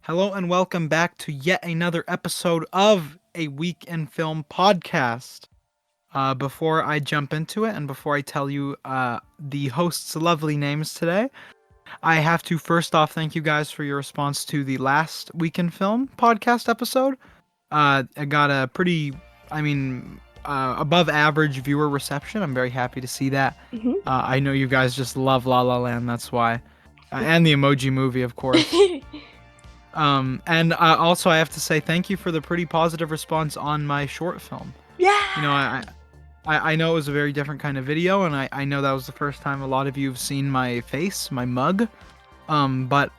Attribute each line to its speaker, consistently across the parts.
Speaker 1: Hello and welcome back to yet another episode of a Week in Film podcast. Before I jump into it and before I tell you the hosts' lovely names today, I have to first off thank you guys for your response to the last Week in Film podcast episode. I got a pretty, above average viewer reception. I'm very happy to see that.
Speaker 2: Mm-hmm.
Speaker 1: I know you guys just love La La Land, that's why. And the Emoji Movie, of course. And also I have to say thank you for the pretty positive response on my short film.
Speaker 2: Yeah.
Speaker 1: You know, I know it was a very different kind of video, and I know that was the first time a lot of you have seen my face, my mug. But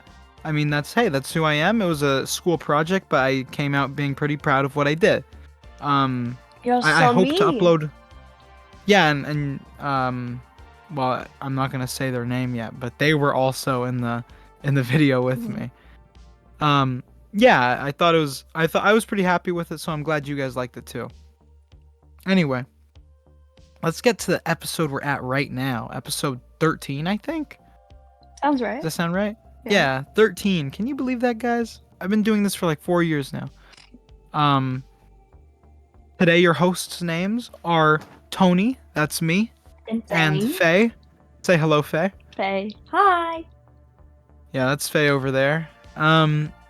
Speaker 1: I mean, that's who I am. It was a school project, but I came out being pretty proud of what I did.
Speaker 2: You're so
Speaker 1: I hope
Speaker 2: mean.
Speaker 1: to upload. Yeah, well, I'm not gonna say their name yet, but they were also in the video with me. Yeah, I was pretty happy with it, so I'm glad you guys liked it too. Anyway, let's get to the episode we're at right now. Episode 13, I think.
Speaker 2: Sounds right.
Speaker 1: Does that sound right? Yeah, 13. Can you believe that, guys? I've been doing this for like 4 years now. Today your hosts' names are Tony, that's me, and Faye. Say hello, Faye.
Speaker 2: Faye. Hi.
Speaker 1: Yeah, that's Faye over there.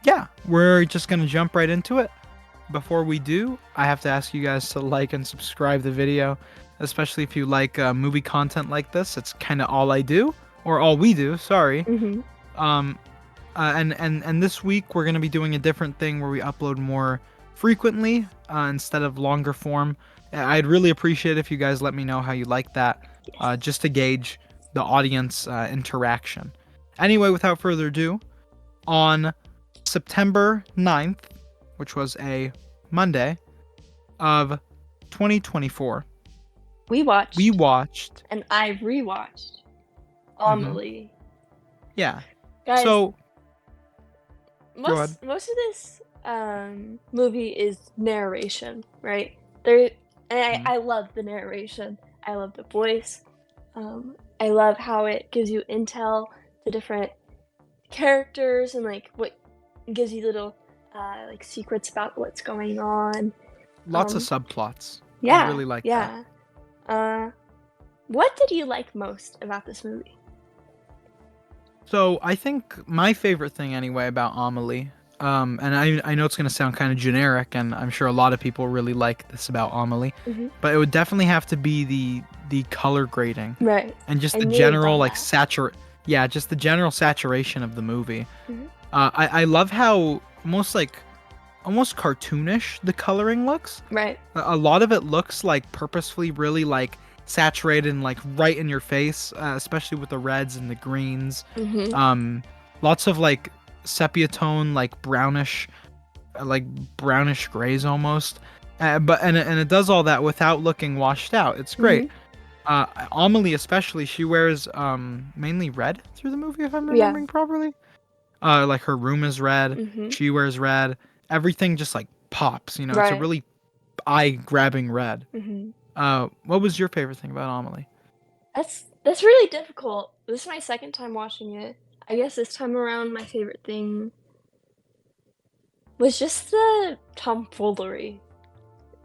Speaker 1: Yeah, we're just gonna jump right into it. Before we do, I have to ask you guys to like and subscribe the video, especially if you like movie content like this. It's kind of all I do, or all we do. Sorry.
Speaker 2: Mm-hmm.
Speaker 1: And this week we're gonna be doing a different thing where we upload more frequently instead of longer form. I'd really appreciate if you guys let me know how you like that, just to gauge the audience interaction. Anyway, without further ado, on September 9th, which was a Monday of 2024, we watched
Speaker 2: and I rewatched Amelie.
Speaker 1: Yeah.
Speaker 2: Guys,
Speaker 1: so
Speaker 2: most of this movie is narration, right? I love the narration. I love the voice. I love how it gives you intel to different characters and like what gives you little like secrets about what's going on.
Speaker 1: Lots of subplots.
Speaker 2: Yeah,
Speaker 1: I really like that.
Speaker 2: What did you like most about this movie?
Speaker 1: So I think my favorite thing anyway about Amelie, and I know it's gonna sound kind of generic, and I'm sure a lot of people really like this about Amelie, but it would definitely have to be the color grading,
Speaker 2: right?
Speaker 1: And just the general like just the general saturation of the movie. I love how almost cartoonish the coloring looks.
Speaker 2: Right.
Speaker 1: A lot of it looks like purposefully really like saturated and like right in your face, especially with the reds and the greens. Lots of like sepia tone, like brownish grays almost. But it does all that without looking washed out. It's great. Amelie especially, she wears mainly red through the movie, if I'm remembering properly. Like her room is red. She wears red. Everything just like pops, you know. It's a really eye-grabbing red. What was your favorite thing about Amelie?
Speaker 2: That's really difficult. This is my second time watching it. I guess this time around my favorite thing was just the tomfoolery.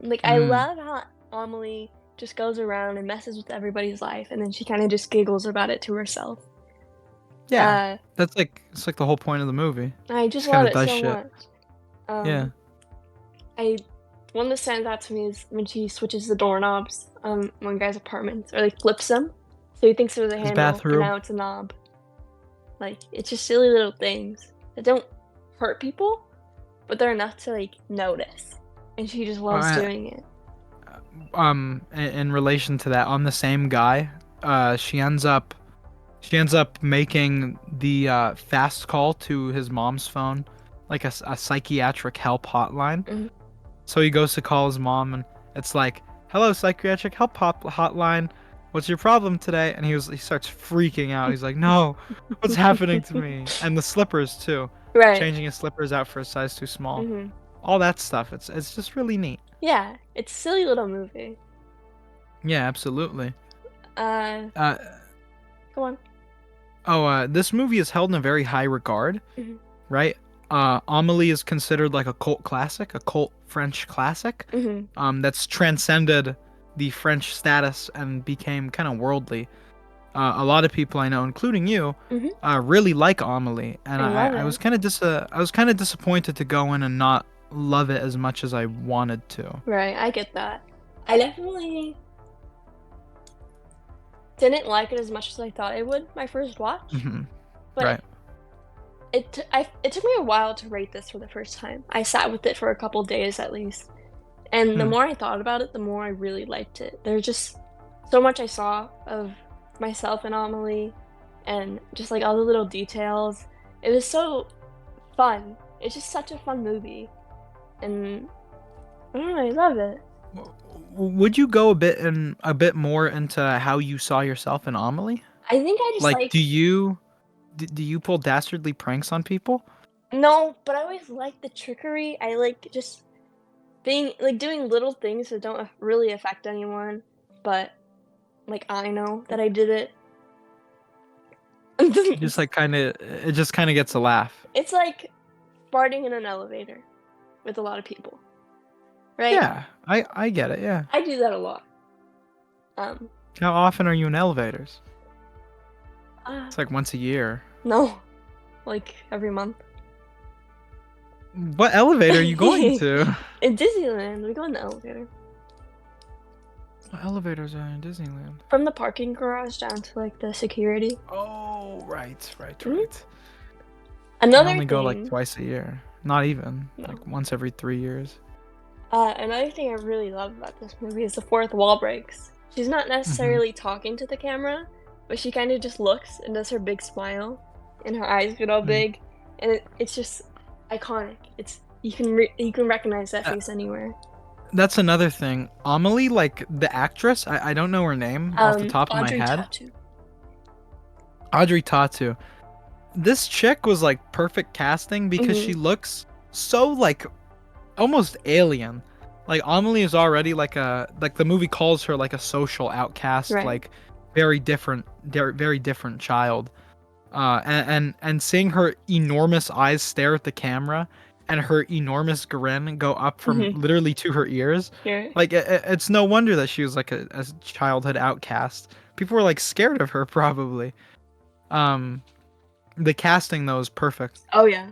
Speaker 2: Like I love how Amelie just goes around and messes with everybody's life, and then she kind of just giggles about it to herself.
Speaker 1: Yeah, it's like the whole point of the movie.
Speaker 2: I just love it so much.
Speaker 1: Yeah.
Speaker 2: One that stands out to me is when she switches the doorknobs on one guy's apartments, or like flips them, so he thinks there's a handle, and now it's a knob. Like, it's just silly little things that don't hurt people, but they're enough to like notice, and she just loves doing it.
Speaker 1: In relation to that, on the same guy, she ends up making the fast call to his mom's phone, like a psychiatric help hotline. So he goes to call his mom, and it's like, "Hello, psychiatric help hotline. What's your problem today?" And he starts freaking out. He's like, "No, what's happening to me?" And the slippers too.
Speaker 2: Right.
Speaker 1: Changing his slippers out for a size too small. All that stuff. It's just really neat.
Speaker 2: Yeah, it's a silly little movie.
Speaker 1: Yeah, absolutely.
Speaker 2: Go on.
Speaker 1: This movie is held in a very high regard, right? Amelie is considered like a cult classic, a cult French classic,
Speaker 2: Mhm.
Speaker 1: that's transcended the French status and became kind of worldly. A lot of people I know, including you,
Speaker 2: Mhm.
Speaker 1: really like Amelie, and
Speaker 2: I love
Speaker 1: I was
Speaker 2: it.
Speaker 1: kind of I was kind of disappointed to go in and not love it as much as I wanted to.
Speaker 2: Right, I get that. I definitely didn't like it as much as I thought I would my first watch,
Speaker 1: Hmm.
Speaker 2: but
Speaker 1: Right.
Speaker 2: it took me a while to rate this for the first time. I sat with it for a couple days at least, and the
Speaker 1: Hmm.
Speaker 2: more I thought about it, the more I really liked it. There's just so much I saw of myself and Amelie, and just, like, all the little details. It was so fun. It's just such a fun movie, and I don't know, I love it.
Speaker 1: Would you go a bit more into how you saw yourself in Amelie?
Speaker 2: I think I just
Speaker 1: Like,
Speaker 2: like
Speaker 1: do you pull dastardly pranks on people?
Speaker 2: no, but I always like the trickery. I like just being like, doing little things that don't really affect anyone, but, like, I know that I did it.
Speaker 1: Just like it just kind of gets a laugh.
Speaker 2: It's like farting in an elevator with a lot of people, right?
Speaker 1: Yeah, I get it. Yeah.
Speaker 2: I do that a lot. Um,
Speaker 1: How often are you in elevators?
Speaker 2: uh,
Speaker 1: It's like once a year.
Speaker 2: no, like every month.
Speaker 1: What elevator are you going
Speaker 2: In
Speaker 1: to?
Speaker 2: Disneyland, we go in the elevator.
Speaker 1: What elevators are in Disneyland?
Speaker 2: From the parking garage down to like the security.
Speaker 1: Oh, right,
Speaker 2: Mhm.
Speaker 1: right. I
Speaker 2: Another
Speaker 1: only go like
Speaker 2: thing,
Speaker 1: twice a year. Not even.
Speaker 2: no.
Speaker 1: Like once every 3 years.
Speaker 2: Another thing I really love about this movie is the fourth wall breaks. She's not
Speaker 1: Hmm.
Speaker 2: necessarily talking to the camera, but she kind of just looks and does her big smile, and her eyes get all big, and it's just iconic. It's you can recognize that face anywhere.
Speaker 1: That's another thing. Amelie, like the actress, I don't know her name off the top of my
Speaker 2: Audrey
Speaker 1: head.
Speaker 2: Tautou.
Speaker 1: Audrey Tautou. This chick was like perfect casting because
Speaker 2: Mhm.
Speaker 1: she looks so like almost alien. Like Amelie is already like the movie calls her like a social outcast,
Speaker 2: Right.
Speaker 1: like very different child. And seeing her enormous eyes stare at the camera and her enormous grin go up from
Speaker 2: Mhm.
Speaker 1: literally to her ears,
Speaker 2: Yeah.
Speaker 1: like it's no wonder that she was like a childhood outcast. People were like scared of her probably. Um, the casting though is perfect.
Speaker 2: Oh yeah.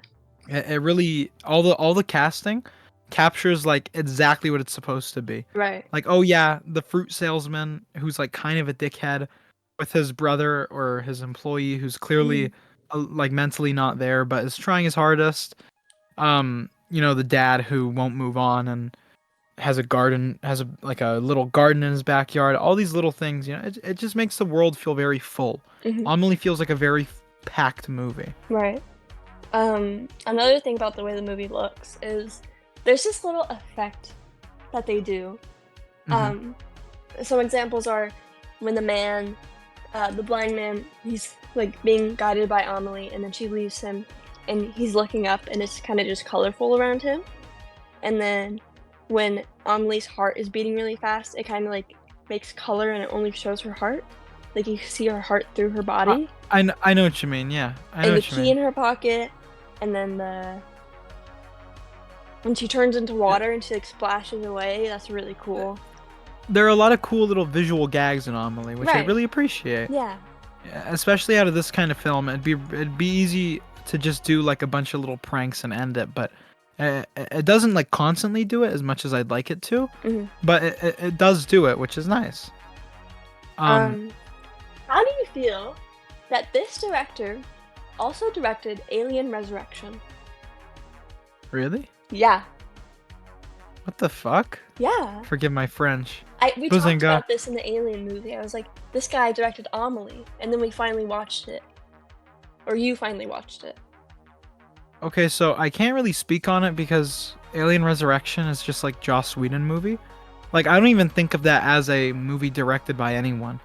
Speaker 1: It really all the casting captures like exactly what it's supposed to be.
Speaker 2: Right.
Speaker 1: Like, oh yeah, the fruit salesman who's like kind of a dickhead with his brother or his employee who's clearly
Speaker 2: Mhm.
Speaker 1: like mentally not there but is trying his hardest. You know, the dad who won't move on and has a garden, has a like a little garden in his backyard. All these little things, you know, it just makes the world feel very full.
Speaker 2: Mhm.
Speaker 1: Amelie feels like a very packed movie.
Speaker 2: Right. Another thing about the way the movie looks is there's this little effect that they do.
Speaker 1: Mhm.
Speaker 2: Um, some examples are when the blind man, he's like being guided by Amelie, and then she leaves him, and he's looking up, and it's kind of just colorful around him. And then when Amelie's heart is beating really fast, it kind of like makes color, and it only shows her heart. Like you see her heart through her
Speaker 1: I,
Speaker 2: body,
Speaker 1: I know what you mean. Yeah, I know
Speaker 2: and the
Speaker 1: what you
Speaker 2: key
Speaker 1: mean.
Speaker 2: in her pocket, and then the when she turns into water and she like splashes away. That's really cool.
Speaker 1: There are a lot of cool little visual gags in Amelie, which I
Speaker 2: Right.
Speaker 1: really appreciate.
Speaker 2: Yeah.
Speaker 1: Yeah, especially out of this kind of film, it'd be easy to just do like a bunch of little pranks and end it, but it doesn't like constantly do it as much as I'd like it to,
Speaker 2: Mhm.
Speaker 1: but it does do it, which is nice. Um,
Speaker 2: Um, how do you feel that this director also directed Alien Resurrection?
Speaker 1: really?
Speaker 2: Yeah.
Speaker 1: What the fuck?
Speaker 2: Yeah.
Speaker 1: Forgive my French.
Speaker 2: We talked
Speaker 1: Buzinga.
Speaker 2: about this in the Alien movie. I was like, this guy directed Amelie, and then we finally watched it. Or you finally watched it.
Speaker 1: Okay, so I can't really speak on it because Alien Resurrection is just like Joss Whedon movie. Like I don't even think of that as a movie directed by anyone.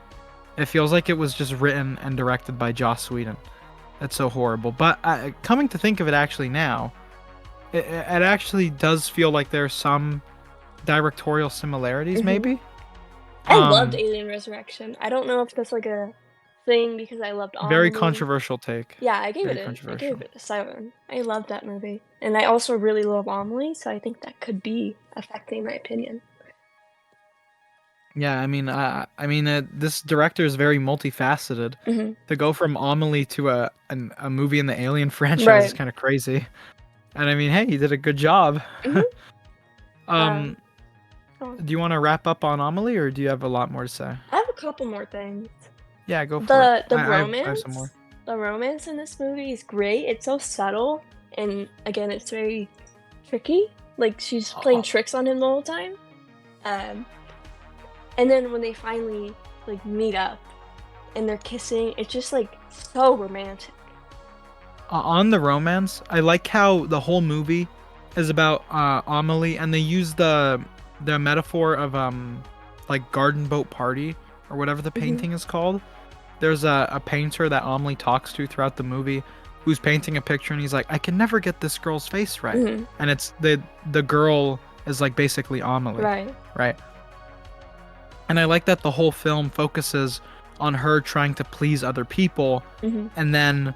Speaker 1: It feels like it was just written and directed by Joss Whedon. That's so horrible. But coming to think of it actually now, it actually does feel like there's some directorial similarities
Speaker 2: Mhm.
Speaker 1: maybe.
Speaker 2: I loved
Speaker 1: Um
Speaker 2: Alien Resurrection. I don't know if that's like a thing because I loved
Speaker 1: Very
Speaker 2: Amelie.
Speaker 1: controversial take.
Speaker 2: Yeah,
Speaker 1: Very
Speaker 2: I gave
Speaker 1: controversial.
Speaker 2: it a 7. I love that movie, and I also really love Amelie, so I think that could be affecting my opinion.
Speaker 1: Yeah, I mean, this director is very multifaceted.
Speaker 2: Mhm.
Speaker 1: To go from Amelie to a movie in the Alien franchise is
Speaker 2: Right.
Speaker 1: kind of crazy. And I mean, hey, he did a good job.
Speaker 2: Mhm.
Speaker 1: um,
Speaker 2: Oh,
Speaker 1: do you want to wrap up on Amelie, or do you have a lot more to say?
Speaker 2: I have a couple more things.
Speaker 1: Yeah, go for it. I have some more.
Speaker 2: The romance in this movie is great. It's so subtle, and again, it's very tricky. Like she's playing
Speaker 1: Oh,
Speaker 2: tricks on him the whole time. Um, and then when they finally like meet up and they're kissing, it's just like so romantic.
Speaker 1: on the romance, I like how the whole movie is about Amelie, and they use the metaphor of like garden boat party or whatever the
Speaker 2: Mhm.
Speaker 1: painting is called. There's a painter that Amelie talks to throughout the movie who's painting a picture, and he's like, I can never get this girl's face right.
Speaker 2: Mhm.
Speaker 1: And it's the girl is like basically Amelie,
Speaker 2: Right.
Speaker 1: right? And I like that the whole film focuses on her trying to please other people,
Speaker 2: Mhm.
Speaker 1: and then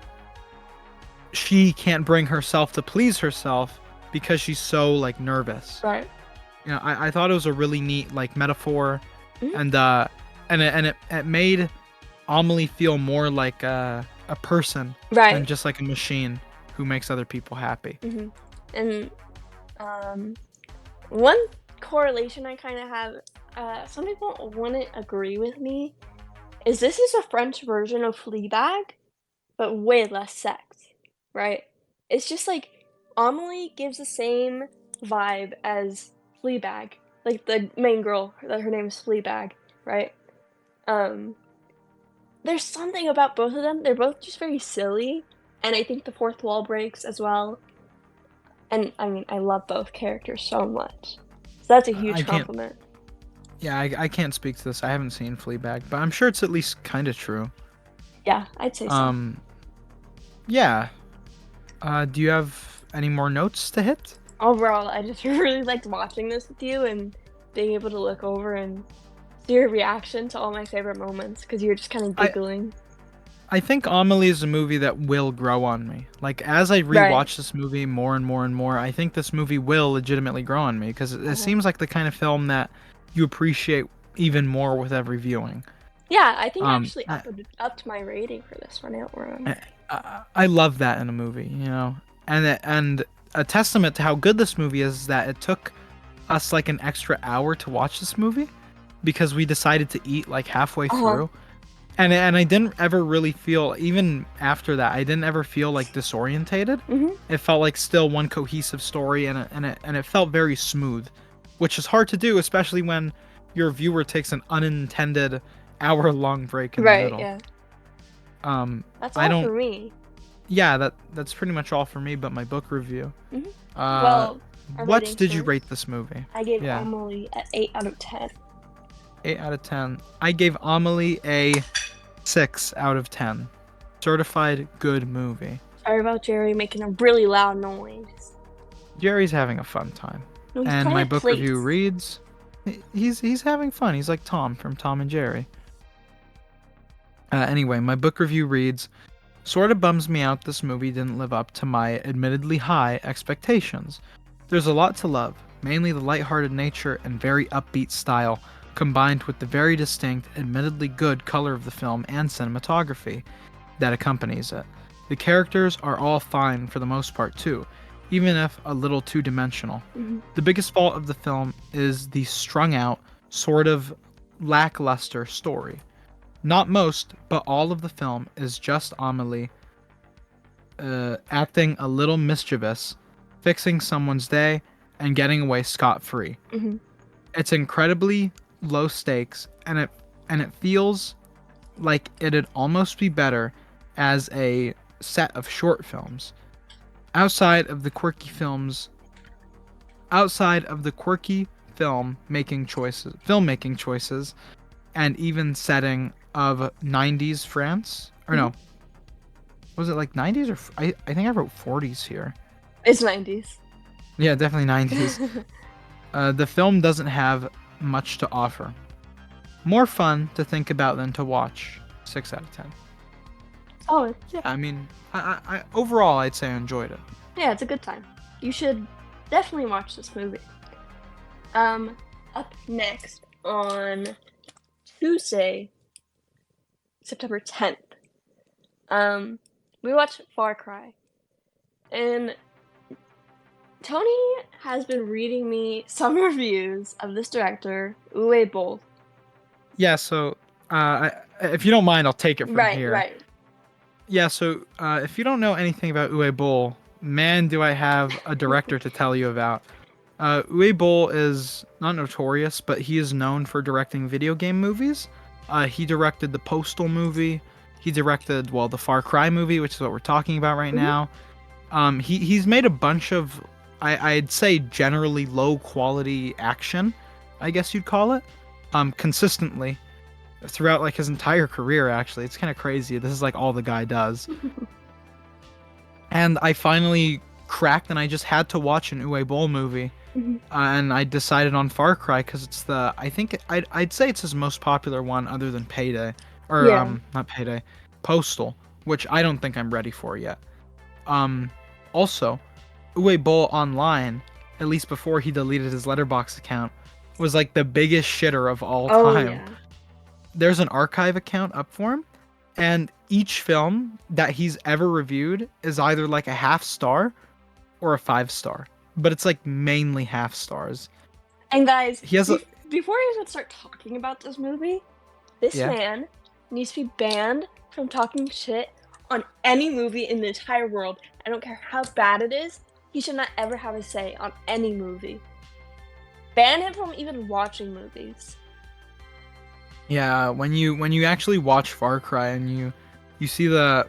Speaker 1: she can't bring herself to please herself because she's so like nervous.
Speaker 2: Right.
Speaker 1: You know, I thought it was a really neat like metaphor,
Speaker 2: Mhm.
Speaker 1: and it made Amelie feel more like a person than
Speaker 2: Right.
Speaker 1: just like a machine who makes other people happy.
Speaker 2: Mhm. And um, one correlation I kind of have, some people wouldn't agree with me, is this is a French version of Fleabag, but way less sex, right? It's just like Amelie gives the same vibe as Fleabag, like the main girl, that her name is Fleabag, right? Um, there's something about both of them. They're both just very silly, and I think the fourth wall breaks as well. And I mean, I love both characters so much. So that's a
Speaker 1: I
Speaker 2: huge
Speaker 1: can't.
Speaker 2: compliment.
Speaker 1: Yeah, I can't speak to this. I haven't seen Fleabag, but I'm sure it's at least kind of true.
Speaker 2: Yeah, I'd say so.
Speaker 1: Um, yeah. Do you have any more notes to hit?
Speaker 2: Overall, I just really liked watching this with you and being able to look over and see your reaction to all my favorite moments because you were just kind of
Speaker 1: I
Speaker 2: giggling.
Speaker 1: I think Amelie is a movie that will grow on me. Like as I
Speaker 2: Right.
Speaker 1: rewatch this movie more and more and more, I think this movie will legitimately grow on me because it
Speaker 2: Uh-huh.
Speaker 1: seems like the kind of film that you appreciate even more with every viewing.
Speaker 2: Yeah, I think I
Speaker 1: Um,
Speaker 2: actually
Speaker 1: I,
Speaker 2: upped my rating for this one. I don't remember.
Speaker 1: I love that in a movie, you know, and a testament to how good this movie is that it took us like an extra hour to watch this movie because we decided to eat like halfway
Speaker 2: Uh-huh.
Speaker 1: through. And I didn't ever really feel, even after that, I didn't ever feel like disorientated.
Speaker 2: Mhm.
Speaker 1: It felt like still one cohesive story, and it felt very smooth, which is hard to do, especially when your viewer takes an unintended hour-long break in the
Speaker 2: Right,
Speaker 1: middle.
Speaker 2: yeah.
Speaker 1: Um,
Speaker 2: That's
Speaker 1: I
Speaker 2: all
Speaker 1: don't.
Speaker 2: for me.
Speaker 1: Yeah, that's pretty much all for me. But my book review.
Speaker 2: Mhm.
Speaker 1: Uh,
Speaker 2: Well, our
Speaker 1: what
Speaker 2: ratings
Speaker 1: did you rate
Speaker 2: first.
Speaker 1: this movie?
Speaker 2: I gave
Speaker 1: Yeah,
Speaker 2: Amelie an 8 out of 10.
Speaker 1: 8 out of 10. I gave Amelie a 6 out of 10. Certified good movie.
Speaker 2: Sorry about Jerry making a really loud noise.
Speaker 1: Jerry's having a fun time.
Speaker 2: No, he's
Speaker 1: And
Speaker 2: playing
Speaker 1: my
Speaker 2: with
Speaker 1: book review
Speaker 2: plates.
Speaker 1: reads he's having fun. He's like Tom from Tom and Jerry. Anyway, my book review reads, sort of bums me out this movie didn't live up to my admittedly high expectations. There's a lot to love, mainly the lighthearted nature and very upbeat style, combined with the very distinct, admittedly good color of the film and cinematography that accompanies it. The characters are all fine for the most part too, even if a little two-dimensional.
Speaker 2: Mhm.
Speaker 1: The biggest fault of the film is the strung out, sort of lackluster story. Not most, but all of the film is just Amelie acting a little mischievous, fixing someone's day, and getting away scot-free.
Speaker 2: Mhm.
Speaker 1: It's incredibly low stakes, and it feels like it'd almost be better as a set of short films. Outside of the quirky films, outside of the quirky filmmaking choices, and even setting of 90s France, or
Speaker 2: Mhm.
Speaker 1: no, was it like 90s or I think I wrote 40s here.
Speaker 2: It's 90s.
Speaker 1: Yeah, definitely 90s. The film doesn't have much to offer. More fun to think about than to watch. 6 out of 10.
Speaker 2: Oh,
Speaker 1: Yeah, I mean, I overall I'd say I enjoyed it.
Speaker 2: yeah, it's a good time. You should definitely watch this movie. Up next on Tuesday, September 10th, we watched Far Cry, and Tony has been reading me some reviews of this director, Uwe Boll.
Speaker 1: Yeah, so if you don't mind, I'll take it from
Speaker 2: Right,
Speaker 1: here.
Speaker 2: right.
Speaker 1: Yeah, so if you don't know anything about Uwe Boll, man, do I have a director to tell you about. Uwe Boll is not notorious, but he is known for directing video game movies. He directed the Postal movie. He directed, well, the Far Cry movie, which is what we're talking about right
Speaker 2: Mhm.
Speaker 1: now. He's made a bunch of, I'd say, generally low quality action, I guess you'd call it, consistently throughout like his entire career. Actually, it's kind of crazy. This is like all the guy does. And I finally cracked, and I just had to watch an Uwe Boll movie.
Speaker 2: Mhm.
Speaker 1: And I decided on Far Cry because it's I think I'd say it's his most popular one other than Payday, or
Speaker 2: Yeah.
Speaker 1: not Payday, Postal, which I don't think I'm ready for yet. Also, Uwe Boll online, at least before he deleted his Letterboxd account, was like the biggest shitter of all
Speaker 2: Oh,
Speaker 1: time.
Speaker 2: yeah.
Speaker 1: There's an archive account up for him, and each film that he's ever reviewed is either like a half star or a 5 star, but it's like mainly half stars.
Speaker 2: And guys,
Speaker 1: He has a
Speaker 2: before you even start talking about this movie, this
Speaker 1: yeah.
Speaker 2: man needs to be banned from talking shit on any movie in the entire world. I don't care how bad it is. He should not ever have a say on any movie. Ban him from even watching movies.
Speaker 1: Yeah, when you actually watch Far Cry and you see the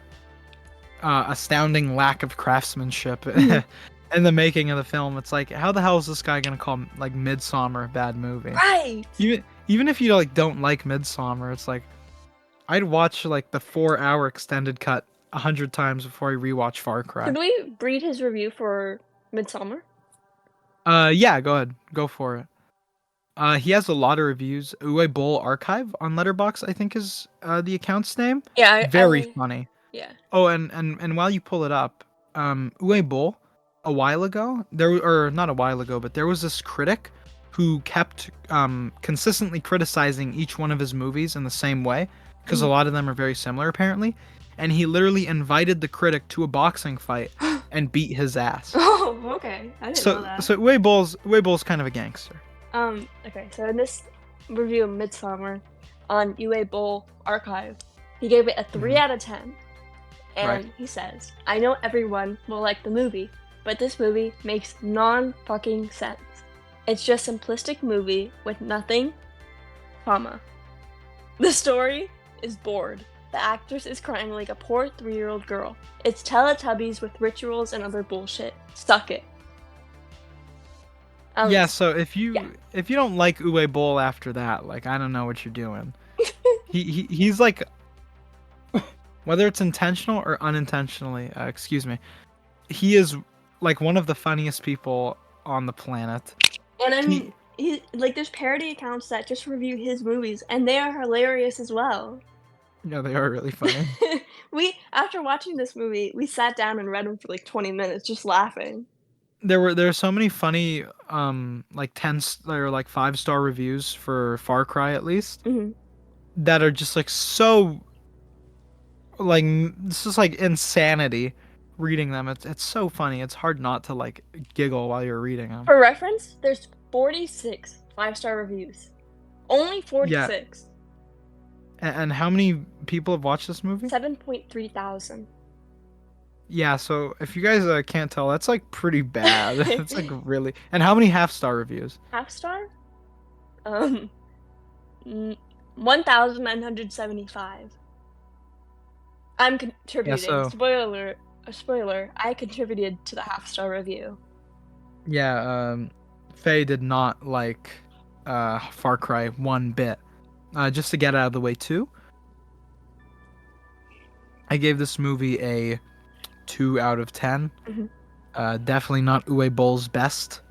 Speaker 1: astounding lack of craftsmanship in the making of the film, it's like, how the hell is this guy gonna call like Midsommar a bad movie?
Speaker 2: Right.
Speaker 1: Even if you like don't like Midsommar, it's like I'd watch like the 4-hour extended cut 100 times before I rewatch Far Cry.
Speaker 2: Should we read his review for Midsommar?
Speaker 1: Yeah, go ahead, go for it. He has a lot of reviews. Uwe Boll Archive on Letterboxd, I think is the account's name.
Speaker 2: Yeah,
Speaker 1: Very funny.
Speaker 2: yeah.
Speaker 1: Oh, and while you pull it up, Uwe Boll, a while ago, or not a while ago, but there was this critic who kept consistently criticizing each one of his movies in the same way, because a lot of them are very similar apparently, and he literally invited the critic to a boxing fight and beat his ass.
Speaker 2: Oh, okay. I didn't know that.
Speaker 1: So Uwe Boll's kind of a gangster.
Speaker 2: Okay, so in this review of Midsommar on Uwe Boll Archive, he gave it a 3 out of 10. And
Speaker 1: Right.
Speaker 2: he says, I know everyone will like the movie, but this movie makes non-fucking sense. It's just simplistic movie with nothing, comma. The story is bored. The actress is crying like a poor 3-year-old girl. It's Teletubbies with rituals and other bullshit. Suck it.
Speaker 1: Yeah, so if you don't like Uwe Boll after that, like, I don't know what you're doing. He's like, whether it's intentional or unintentionally, excuse me, he is like one of the funniest people on the planet.
Speaker 2: And I mean, he like there's parody accounts that just review his movies, and they are hilarious as well.
Speaker 1: Yeah, they are really funny.
Speaker 2: After watching this movie, we sat down and read them for like 20 minutes just laughing.
Speaker 1: There are so many funny like 10 or like 5-star reviews for Far Cry at least that are just like so like this is like insanity reading them. It's so funny. It's hard not to like giggle while you're reading them.
Speaker 2: For reference, there's 46 5-star reviews. Only 46.
Speaker 1: And how many people have watched this movie?
Speaker 2: 7.3 thousand.
Speaker 1: Yeah, so if you guys can't tell, that's like pretty bad. It's like really. And how many half-star reviews?
Speaker 2: Half star? 1,975. I'm contributing.
Speaker 1: Yeah, so
Speaker 2: Spoiler, I contributed to the half-star review.
Speaker 1: yeah, Faye did not like Far Cry one bit. Just to get out of the way too, I gave this movie a 2 out of 10. Definitely not Uwe Boll's best,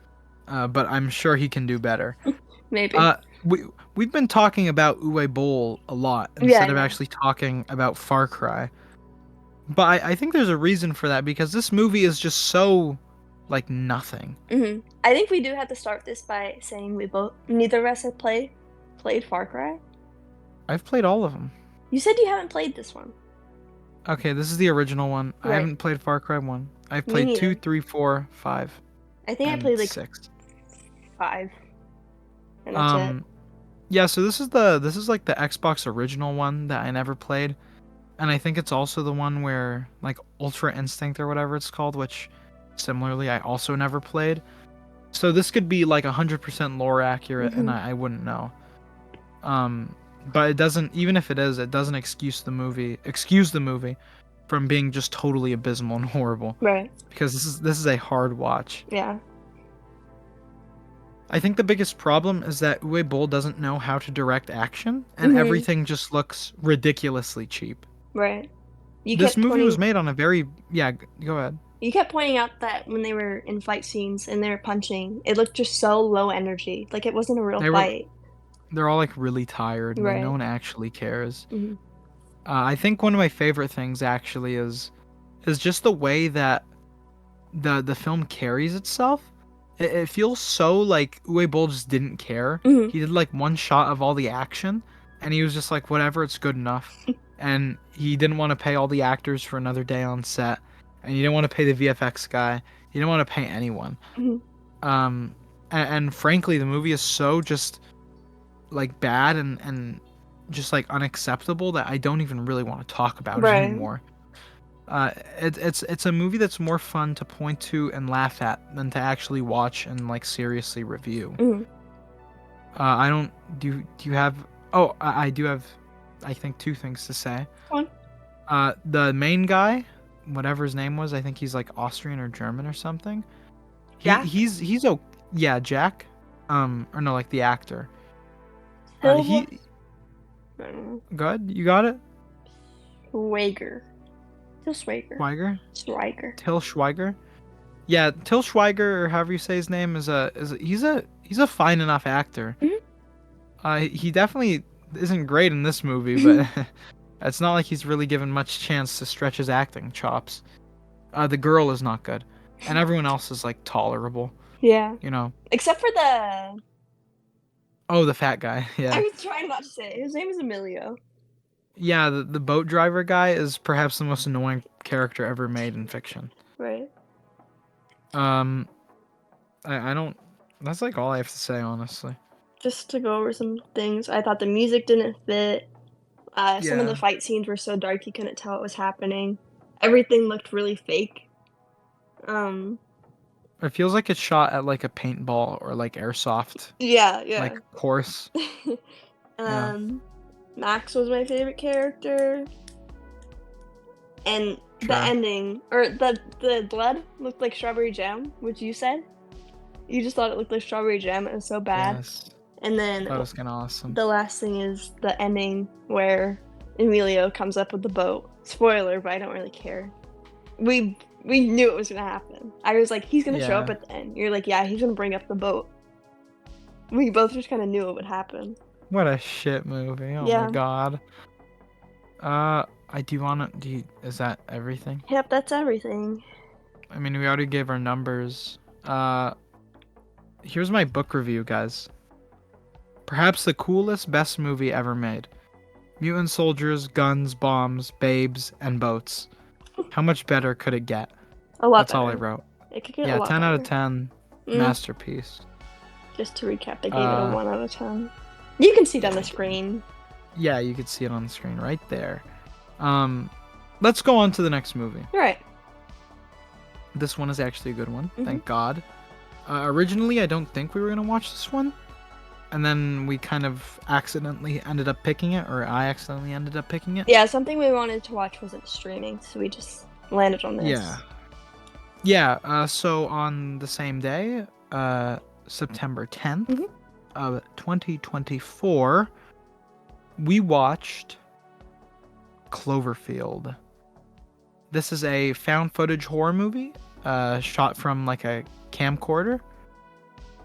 Speaker 1: but I'm sure he can do better.
Speaker 2: Maybe.
Speaker 1: we've been talking about Uwe Boll a lot
Speaker 2: Yeah, I
Speaker 1: instead of
Speaker 2: know.
Speaker 1: actually talking about Far Cry. But I think there's a reason for that because this movie is just so like nothing.
Speaker 2: I think we do have to start this by saying neither of us have played Far Cry.
Speaker 1: I've played all of them.
Speaker 2: You said you haven't played this one.
Speaker 1: Okay, this is the original one. I
Speaker 2: Right.
Speaker 1: haven't played Far Cry 1. I've
Speaker 2: Me
Speaker 1: played 2,
Speaker 2: neither.
Speaker 1: 3, 4, 5,
Speaker 2: I think I
Speaker 1: and
Speaker 2: played like
Speaker 1: 6.
Speaker 2: 5, and that's it.
Speaker 1: Um yeah, so this is like the Xbox original one that I never played. And I think it's also the one where like Ultra Instinct or whatever it's called, which similarly I also never played. So this could be like 100% lore accurate and
Speaker 2: Mhm.
Speaker 1: I wouldn't know. But it doesn't, even if it is, it doesn't excuse the movie from being just totally abysmal and horrible
Speaker 2: Right.
Speaker 1: because this is a hard watch.
Speaker 2: Yeah.
Speaker 1: I think the biggest problem is that Uwe Boll doesn't know how to direct action and
Speaker 2: Mhm.
Speaker 1: everything just looks ridiculously cheap.
Speaker 2: Right. You
Speaker 1: This
Speaker 2: kept
Speaker 1: movie was
Speaker 2: pointing
Speaker 1: made on a very yeah, go ahead.
Speaker 2: you kept pointing out that when they were in fight scenes and they were punching, it looked just so low energy. Like it wasn't a real
Speaker 1: They were
Speaker 2: fight.
Speaker 1: they're all like really tired, like no
Speaker 2: Right.
Speaker 1: one actually cares.
Speaker 2: Mhm.
Speaker 1: I think one of my favorite things actually is just the way that the film carries itself. It feels so like Uwe Boll just didn't care.
Speaker 2: Mhm.
Speaker 1: He did like one shot of all the action, and he was just like, whatever, it's good enough. And he didn't want to pay all the actors for another day on set, and he didn't want to pay the VFX guy. He didn't want to pay anyone.
Speaker 2: Mhm.
Speaker 1: And frankly, the movie is so just like bad and just like unacceptable that I don't even really want to talk about it
Speaker 2: Right.
Speaker 1: anymore. It's a movie that's more fun to point to and laugh at than to actually watch and like seriously review.
Speaker 2: Mhm.
Speaker 1: I don't do you have oh I do have I think two things to say.
Speaker 2: Go on.
Speaker 1: The main guy, whatever his name was, I think he's like Austrian or German or something.
Speaker 2: Jack?
Speaker 1: He's oh yeah Jack, or no like the actor.
Speaker 2: Silva?
Speaker 1: He
Speaker 2: I don't know.
Speaker 1: good you got it.
Speaker 2: Schwager. Still Schwager.
Speaker 1: Schweiger,
Speaker 2: Schweiger.
Speaker 1: Till Schweiger. Yeah, Till Schweiger or however you say his name he's a fine enough actor. He definitely isn't great in this movie, but it's not like he's really given much chance to stretch his acting chops. The girl is not good, and everyone else is like tolerable.
Speaker 2: Yeah.
Speaker 1: You know.
Speaker 2: Except for the
Speaker 1: Oh, the fat guy.
Speaker 2: I
Speaker 1: Yeah.
Speaker 2: was trying not to say it. His name is Emilio.
Speaker 1: Yeah, the boat driver guy is perhaps the most annoying character ever made in fiction.
Speaker 2: Right.
Speaker 1: Um, I don't. That's like all I have to say, honestly.
Speaker 2: Just to go over some things, I thought the music didn't fit. Some of the
Speaker 1: Yeah.
Speaker 2: fight scenes were so dark you couldn't tell what was happening. Everything looked really fake. Um,
Speaker 1: It feels like it's shot at like a paintball or like airsoft
Speaker 2: yeah,
Speaker 1: like
Speaker 2: yeah.
Speaker 1: course. Yeah.
Speaker 2: um, Max was my favorite character, and the
Speaker 1: Sure.
Speaker 2: ending or the blood looked like strawberry jam, which you said. You just thought it looked like strawberry jam. It was so bad.
Speaker 1: Yes.
Speaker 2: And then
Speaker 1: That was kind of awesome.
Speaker 2: the last thing is the ending where Emilio comes up with the boat. Spoiler, but I don't really care. We knew it was gonna happen. I was like, he's gonna show up
Speaker 1: Yeah.
Speaker 2: at the end. You're like, yeah, he's gonna bring up the boat. We both just kind of knew it would happen.
Speaker 1: What a shit movie. Oh my
Speaker 2: Yeah.
Speaker 1: god. I do wanna is that everything?
Speaker 2: Yep, that's everything.
Speaker 1: I mean, we already gave our numbers. Here's my book review, guys. Perhaps the coolest, best movie ever made. Mutant soldiers, guns, bombs, babes, and boats. How much better could it get?
Speaker 2: A lot
Speaker 1: That's all I
Speaker 2: better.
Speaker 1: wrote.
Speaker 2: It could get a
Speaker 1: Yeah,
Speaker 2: lot
Speaker 1: 10 out of
Speaker 2: better.
Speaker 1: 10. Masterpiece.
Speaker 2: Just to recap, I gave it a
Speaker 1: Uh,
Speaker 2: 1 out of 10. You can see it on the screen.
Speaker 1: Yeah, you could see it on the screen right there. Let's go on to the next movie.
Speaker 2: All right.
Speaker 1: This one is actually a good one. Thank God. Originally, I don't think we were going to watch this one. And then we kind of accidentally ended up picking it, or I accidentally ended up picking it.
Speaker 2: Yeah, something we wanted to watch wasn't streaming, so we just landed on this.
Speaker 1: Yeah. Yeah, so on the same day, September 10th of 2024, we watched Cloverfield. This is a found footage horror movie, shot from like a camcorder.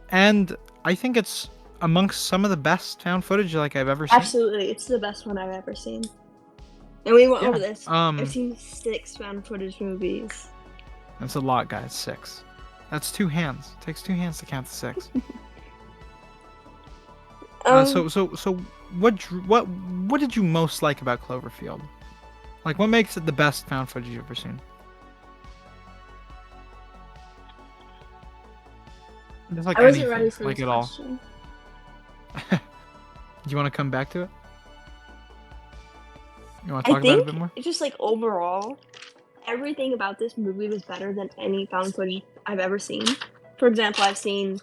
Speaker 1: And I think it's amongst some of the best found footage like I've ever seen.
Speaker 2: Absolutely, it's the best one I've ever seen. And we went
Speaker 1: Yeah.
Speaker 2: over this. I've seen 6 found footage movies.
Speaker 1: That's a lot, guys. 6. That's 2 hands. It takes 2 hands to count to 6. So what did you most like about Cloverfield? Like, what makes it the best found footage you've ever seen? Just like
Speaker 2: I wasn't
Speaker 1: anything,
Speaker 2: ready for
Speaker 1: like
Speaker 2: this
Speaker 1: it all.
Speaker 2: question.
Speaker 1: Do you want to come back to it? You want to
Speaker 2: I
Speaker 1: talk about it a bit
Speaker 2: think
Speaker 1: more?
Speaker 2: it's just like overall, everything about this movie was better than any found footage I've ever seen. For example, I've seen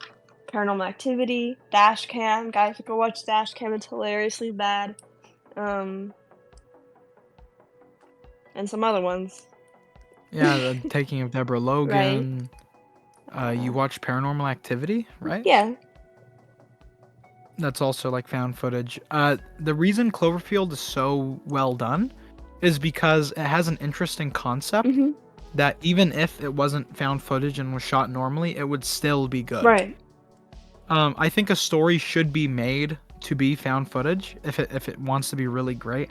Speaker 2: Paranormal Activity, Dashcam. Guys, go watch Dashcam. It's hilariously bad. And some other ones.
Speaker 1: Yeah, the Taking of Deborah Logan.
Speaker 2: Right.
Speaker 1: You watched Paranormal Activity, right?
Speaker 2: Yeah.
Speaker 1: That's also like found footage. The reason Cloverfield is so well done is because it has an interesting concept that even if it wasn't found footage and was shot normally, it would still be good.
Speaker 2: Right.
Speaker 1: I think a story should be made to be found footage if it wants to be really great.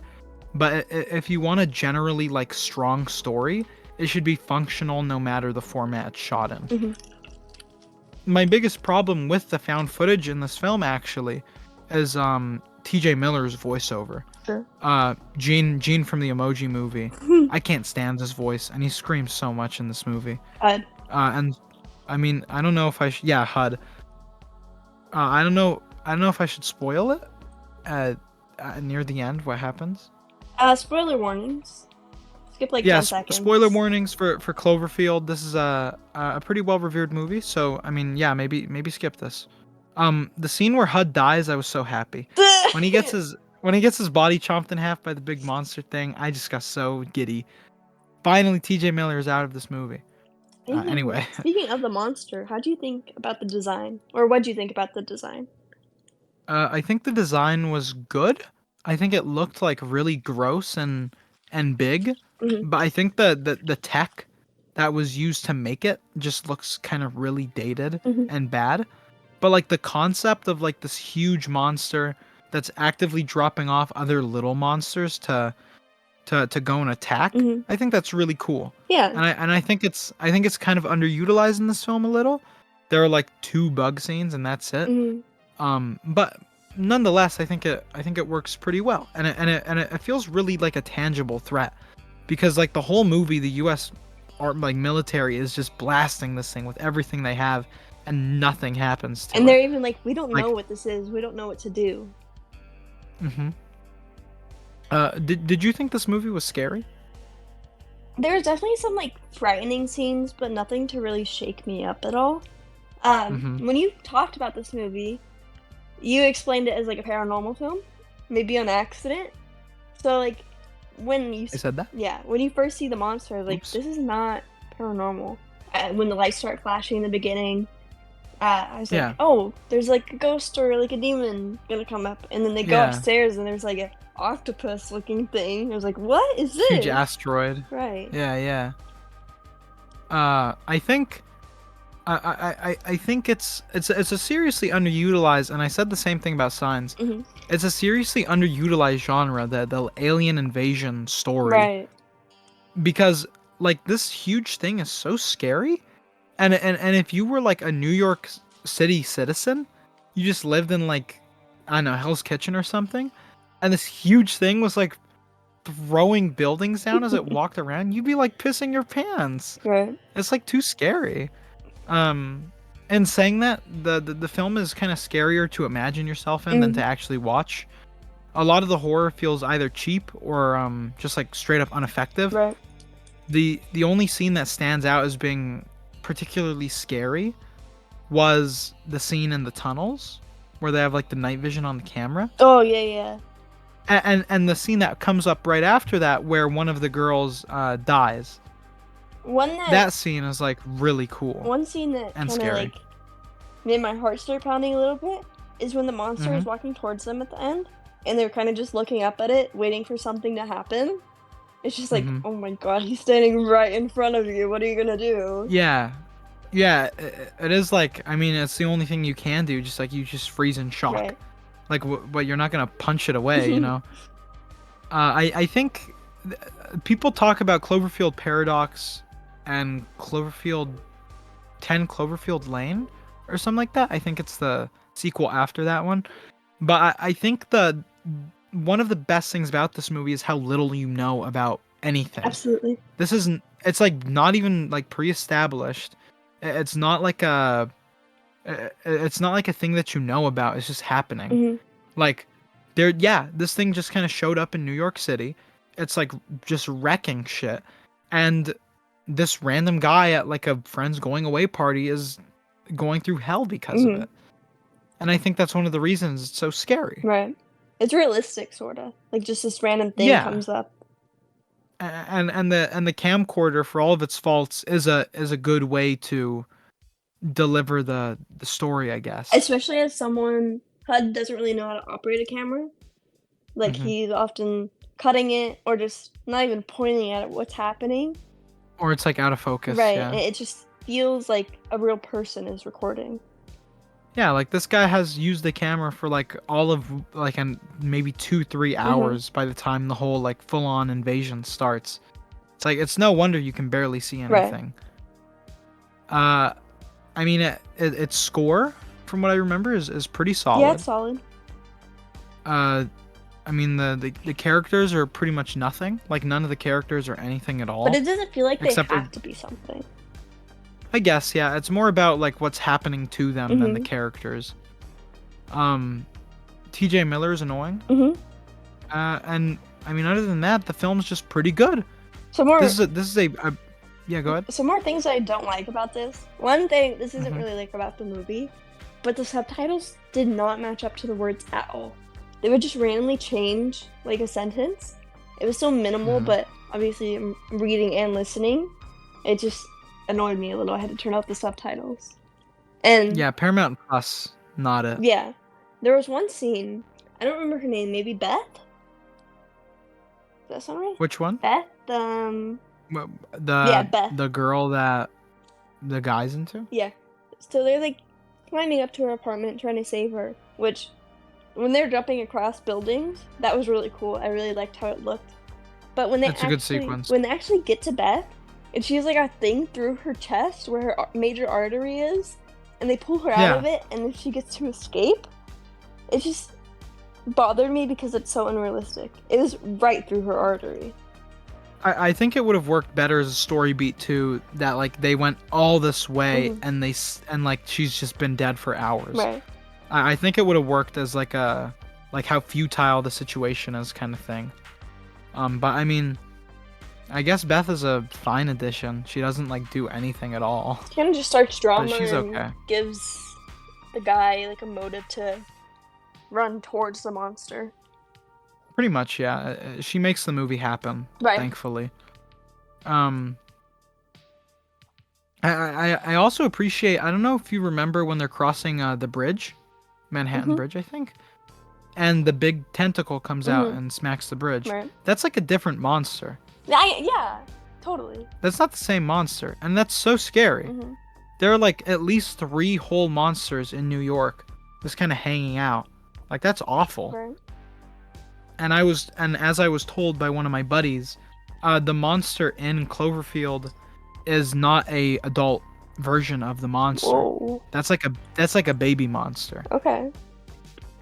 Speaker 1: But if you want a generally like strong story, it should be functional no matter the format it's shot in. My biggest problem with the found footage in this film actually is TJ Miller's voiceover.
Speaker 2: Sure.
Speaker 1: Gene from the Emoji Movie. I can't stand his voice, and he screams so much in this movie.
Speaker 2: HUD.
Speaker 1: And I mean, I don't know if I should. Yeah, HUD. I don't know if I should spoil it. Near the end, what happens?
Speaker 2: Spoiler warnings. Skip like 10 seconds.
Speaker 1: Spoiler warnings for Cloverfield. This is a pretty well revered movie, so I mean, yeah, maybe skip this. The scene where HUD dies, I was so happy. when he gets his body chomped in half by the big monster thing, I just got so giddy. Finally, TJ Miller is out of this movie. Anyway.
Speaker 2: Speaking of the monster, how do you think about the design? Or what do you think about the design?
Speaker 1: I think the design was good. I think it looked like really gross and big. But I think the tech that was used to make it just looks kind of really dated and bad. But like the concept of like this huge monster that's actively dropping off other little monsters to go and attack, I think that's really cool.
Speaker 2: Yeah.
Speaker 1: And I think it's kind of underutilized in this film a little. There are like 2 bug scenes and that's it. But nonetheless, I think it works pretty well. And it feels really like a tangible threat. Because like the whole movie, the US military is just blasting this thing with everything they have and nothing happens to it.
Speaker 2: And they're even like, we don't know what this is. We don't know what to do.
Speaker 1: Did you think this movie was scary?
Speaker 2: There's definitely some like frightening scenes, but nothing to really shake me up at all. When you talked about this movie, you explained it as like a paranormal film, maybe on accident. So like when you
Speaker 1: said that?
Speaker 2: Yeah, when you first see the monster, like this is not paranormal. When the lights start flashing in the beginning, I was like, oh, there's like a ghost or like a demon gonna come up, and then they go upstairs and there's like a octopus looking thing. I was like, what is this?
Speaker 1: Huge asteroid.
Speaker 2: Right.
Speaker 1: Yeah. I think it's a seriously underutilized, and I said the same thing about Signs. It's a seriously underutilized genre, the alien invasion story.
Speaker 2: Right.
Speaker 1: Because like this huge thing is so scary, and if you were like a New York City citizen, you just lived in like, I don't know, Hell's Kitchen or something, and this huge thing was like throwing buildings down as it walked around, you'd be like pissing your pants.
Speaker 2: Right.
Speaker 1: It's like too scary. And saying that, the film is kind of scarier to imagine yourself in than to actually watch. A lot of the horror feels either cheap or just like straight up ineffective.
Speaker 2: Right.
Speaker 1: The only scene that stands out as being particularly scary was the scene in the tunnels where they have like the night vision on the camera.
Speaker 2: Oh yeah.
Speaker 1: And the scene that comes up right after that where one of the girls dies. That scene is like really cool.
Speaker 2: One scene that
Speaker 1: and
Speaker 2: kind of
Speaker 1: scary.
Speaker 2: like made my heart start pounding a little bit is when the monster is walking towards them at the end, and they're kind of just looking up at it, waiting for something to happen. It's just like, oh my god, he's standing right in front of you. What are you gonna do?
Speaker 1: Yeah, Yeah, it is like, I mean, it's the only thing you can do. Just like you just freeze in shock.
Speaker 2: Right.
Speaker 1: Like, but you're not gonna punch it away, you know. I think people talk about Cloverfield Paradox and Cloverfield 10 Cloverfield Lane or something like that. I think it's the sequel after that one. But I think the one of the best things about this movie is how little you know about anything.
Speaker 2: Absolutely.
Speaker 1: This isn't. It's like not even like pre-established. It's not like a. It's not like a thing that you know about. It's just happening.
Speaker 2: Hmm.
Speaker 1: Like, there. Yeah, this thing just kind of showed up in New York City. It's like just wrecking shit, and this random guy at like a friend's going away party is going through hell because of
Speaker 2: Hmm.
Speaker 1: it. And I think that's one of the reasons it's so scary.
Speaker 2: Right. It's realistic, sorta. Like just this random thing
Speaker 1: Yeah.
Speaker 2: comes up.
Speaker 1: And the camcorder, for all of its faults, is a good way to deliver the story, I guess.
Speaker 2: Especially as someone who doesn't really know how to operate a camera. Like
Speaker 1: Hmm.
Speaker 2: he's often cutting it or just not even pointing at it what's happening.
Speaker 1: Or it's like out of focus,
Speaker 2: Right.
Speaker 1: yeah.
Speaker 2: And it just feels like a real person is recording.
Speaker 1: Yeah, like this guy has used the camera for like all of like an maybe 2-3
Speaker 2: Hmm.
Speaker 1: hours by the time the whole like full on invasion starts. It's like it's no wonder you can barely see
Speaker 2: Right.
Speaker 1: anything. I mean its score, from what I remember, is pretty
Speaker 2: Yeah, it's
Speaker 1: solid.
Speaker 2: solid.
Speaker 1: Uh I mean the characters are pretty much nothing. Like none of the characters are anything at
Speaker 2: But
Speaker 1: all.
Speaker 2: it doesn't feel like they
Speaker 1: Except for,
Speaker 2: have to be something.
Speaker 1: I guess, yeah, it's more about like what's happening to them than the
Speaker 2: Mhm.
Speaker 1: characters. Um TJ Miller is annoying.
Speaker 2: Mhm.
Speaker 1: And I mean, other than that, the film's just pretty good.
Speaker 2: Some more
Speaker 1: This is a yeah. Go ahead.
Speaker 2: some more things I don't like about this. One thing this isn't
Speaker 1: Hmm.
Speaker 2: really like about the movie, but the subtitles did not match up to the words at all. They would just randomly change like a sentence. It was so minimal,
Speaker 1: Hmm.
Speaker 2: but obviously I'm reading and listening. It just annoyed me a little. I had to turn off the subtitles. And
Speaker 1: Yeah, Paramount Plus, not it.
Speaker 2: yeah, there was one scene. I don't remember her name. Maybe Beth. Does that sound right?
Speaker 1: Which one?
Speaker 2: Beth.
Speaker 1: Wh-
Speaker 2: Yeah,
Speaker 1: The
Speaker 2: Beth.
Speaker 1: the girl that the guy's into?
Speaker 2: Yeah. So they're like climbing up to her apartment trying to save her, which when they're jumping across buildings, that was really cool. I really liked how it looked. But
Speaker 1: It's a good sequence.
Speaker 2: when they actually get to Beth, and she has like a thing through her chest where her major artery is, and they pull her out
Speaker 1: Yeah,
Speaker 2: of it, and then she gets to escape. It just bothered me because it's so unrealistic. It was right through her artery.
Speaker 1: I think it would have worked better as a story beat too. That like they went all this way
Speaker 2: Hmm.
Speaker 1: and and like she's just been dead for hours.
Speaker 2: Right.
Speaker 1: I think it would have worked as like a like how futile the situation is kind of thing. But I mean, I guess Beth is a fine addition. She doesn't like do anything at all,
Speaker 2: She kind of just starts
Speaker 1: but
Speaker 2: drama
Speaker 1: she's
Speaker 2: and
Speaker 1: okay.
Speaker 2: gives the guy like a motive to run towards the monster.
Speaker 1: Pretty much, yeah. She makes the movie happen,
Speaker 2: Right.
Speaker 1: thankfully. Um, I also appreciate. I don't know if you remember when they're crossing the bridge, Manhattan
Speaker 2: Mhm.
Speaker 1: Bridge, I think, and the big tentacle comes out
Speaker 2: Mhm.
Speaker 1: and smacks the bridge.
Speaker 2: Right.
Speaker 1: That's like a different monster.
Speaker 2: Yeah. Totally.
Speaker 1: That's not the same monster, and that's so scary.
Speaker 2: Mhm.
Speaker 1: There are like at least 3 whole monsters in New York just kind of hanging out. Like that's awful.
Speaker 2: Right.
Speaker 1: And as I was told by one of my buddies, the monster in Cloverfield is not a adult version of the monster.
Speaker 2: Whoa.
Speaker 1: That's like a baby monster,
Speaker 2: Okay.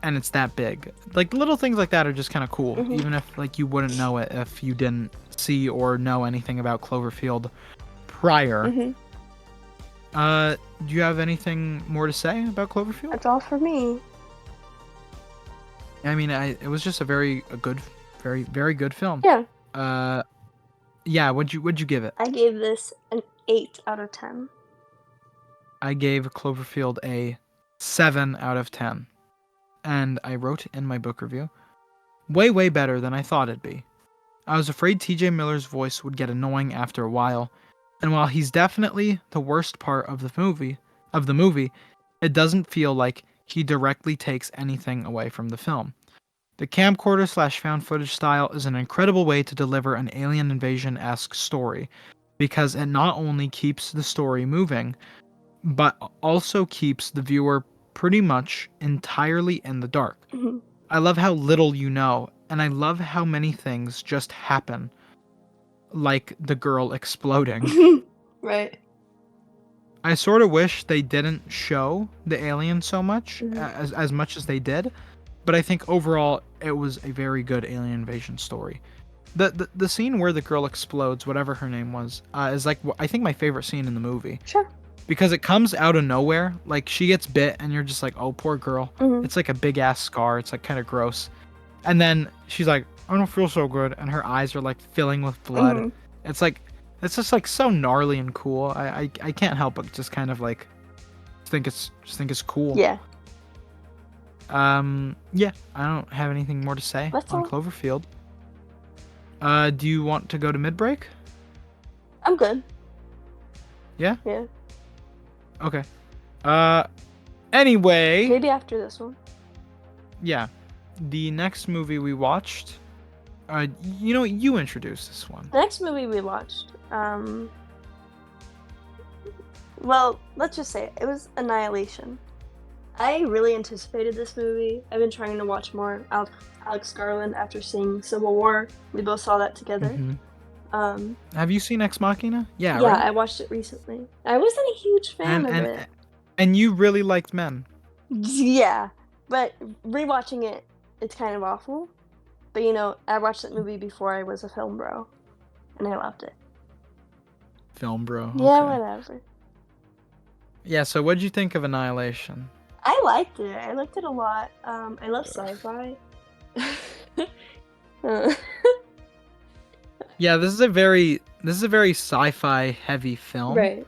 Speaker 1: and it's that big. Like little things like that are just kind of cool,
Speaker 2: Mhm.
Speaker 1: even if like you wouldn't know it if you didn't see or know anything about Cloverfield prior.
Speaker 2: Mhm.
Speaker 1: Do you have anything more to say about Cloverfield?
Speaker 2: That's all for me.
Speaker 1: I mean, it was just a good, very good film.
Speaker 2: Yeah.
Speaker 1: Uh, yeah. What'd you give it?
Speaker 2: I gave this an 8 out of 10.
Speaker 1: I gave Cloverfield a 7 out of 10, and I wrote in my book review, way better than I thought it'd be. I was afraid T.J. Miller's voice would get annoying after a while, and while he's definitely the worst part of the movie, it doesn't feel like he directly takes anything away from the film. The camcorder / found footage style is an incredible way to deliver an alien invasion-esque story, because it not only keeps the story moving, but also keeps the viewer pretty much entirely in the dark.
Speaker 2: Mhm.
Speaker 1: I love how little you know, and I love how many things just happen, like the girl exploding.
Speaker 2: Right.
Speaker 1: I sort of wish they didn't show the alien so much,
Speaker 2: Mhm.
Speaker 1: as much as they did, but I think overall it was a very good alien invasion story. The scene where the girl explodes, whatever her name was, is like I think my favorite scene in the movie,
Speaker 2: Sure.
Speaker 1: because it comes out of nowhere. Like she gets bit, and you're just like, oh, poor girl.
Speaker 2: Mhm.
Speaker 1: It's like a big ass scar. It's like kind of gross. And then she's like, I don't feel so good, and her eyes are like filling with blood.
Speaker 2: Mhm.
Speaker 1: It's like it's just like so gnarly and cool. I can't help but just kind of like think it's cool.
Speaker 2: Yeah.
Speaker 1: Yeah, I don't have anything more to say
Speaker 2: That's
Speaker 1: on
Speaker 2: all.
Speaker 1: Cloverfield. Do you want to go to mid break?
Speaker 2: I'm good.
Speaker 1: Yeah.
Speaker 2: Yeah.
Speaker 1: Okay. Anyway.
Speaker 2: Maybe after this one.
Speaker 1: Yeah. The next movie we watched. You introduced this one.
Speaker 2: The next movie we watched, well, let's just say it was Annihilation. I really anticipated this movie. I've been trying to watch more Alex Garland after seeing Civil War. We both saw that together.
Speaker 1: Mm-hmm.
Speaker 2: Um,
Speaker 1: Have you seen Ex Machina? Yeah,
Speaker 2: yeah,
Speaker 1: right?
Speaker 2: I watched it recently. I wasn't a huge fan of it.
Speaker 1: And you really liked Men.
Speaker 2: Yeah, but rewatching it, it's kind of awful. But I watched that movie before I was a film bro, and I loved it.
Speaker 1: Film bro.
Speaker 2: Yeah,
Speaker 1: Okay.
Speaker 2: whatever.
Speaker 1: Yeah, so what'd you think of Annihilation?
Speaker 2: I liked it. I liked it a lot. I love sci-fi.
Speaker 1: Yeah, this is a very sci-fi heavy film.
Speaker 2: Right.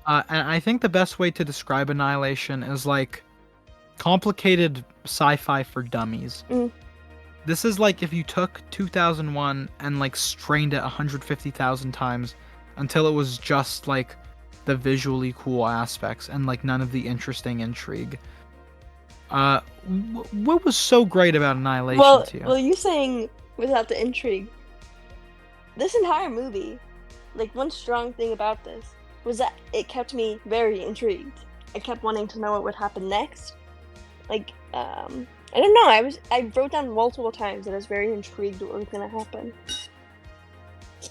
Speaker 1: And I think the best way to describe Annihilation is like complicated sci-fi for dummies.
Speaker 2: Mm.
Speaker 1: This is like if you took 2001 and like strained it 150,000 times until it was just like the visually cool aspects and like none of the interesting intrigue. What was so great about Annihilation to you?
Speaker 2: Well, you saying without the intrigue. This entire movie, like one strong thing about this was that it kept me very intrigued. I kept wanting to know what would happen next. Like, I don't know. I wrote down multiple times that I was very intrigued what was gonna happen.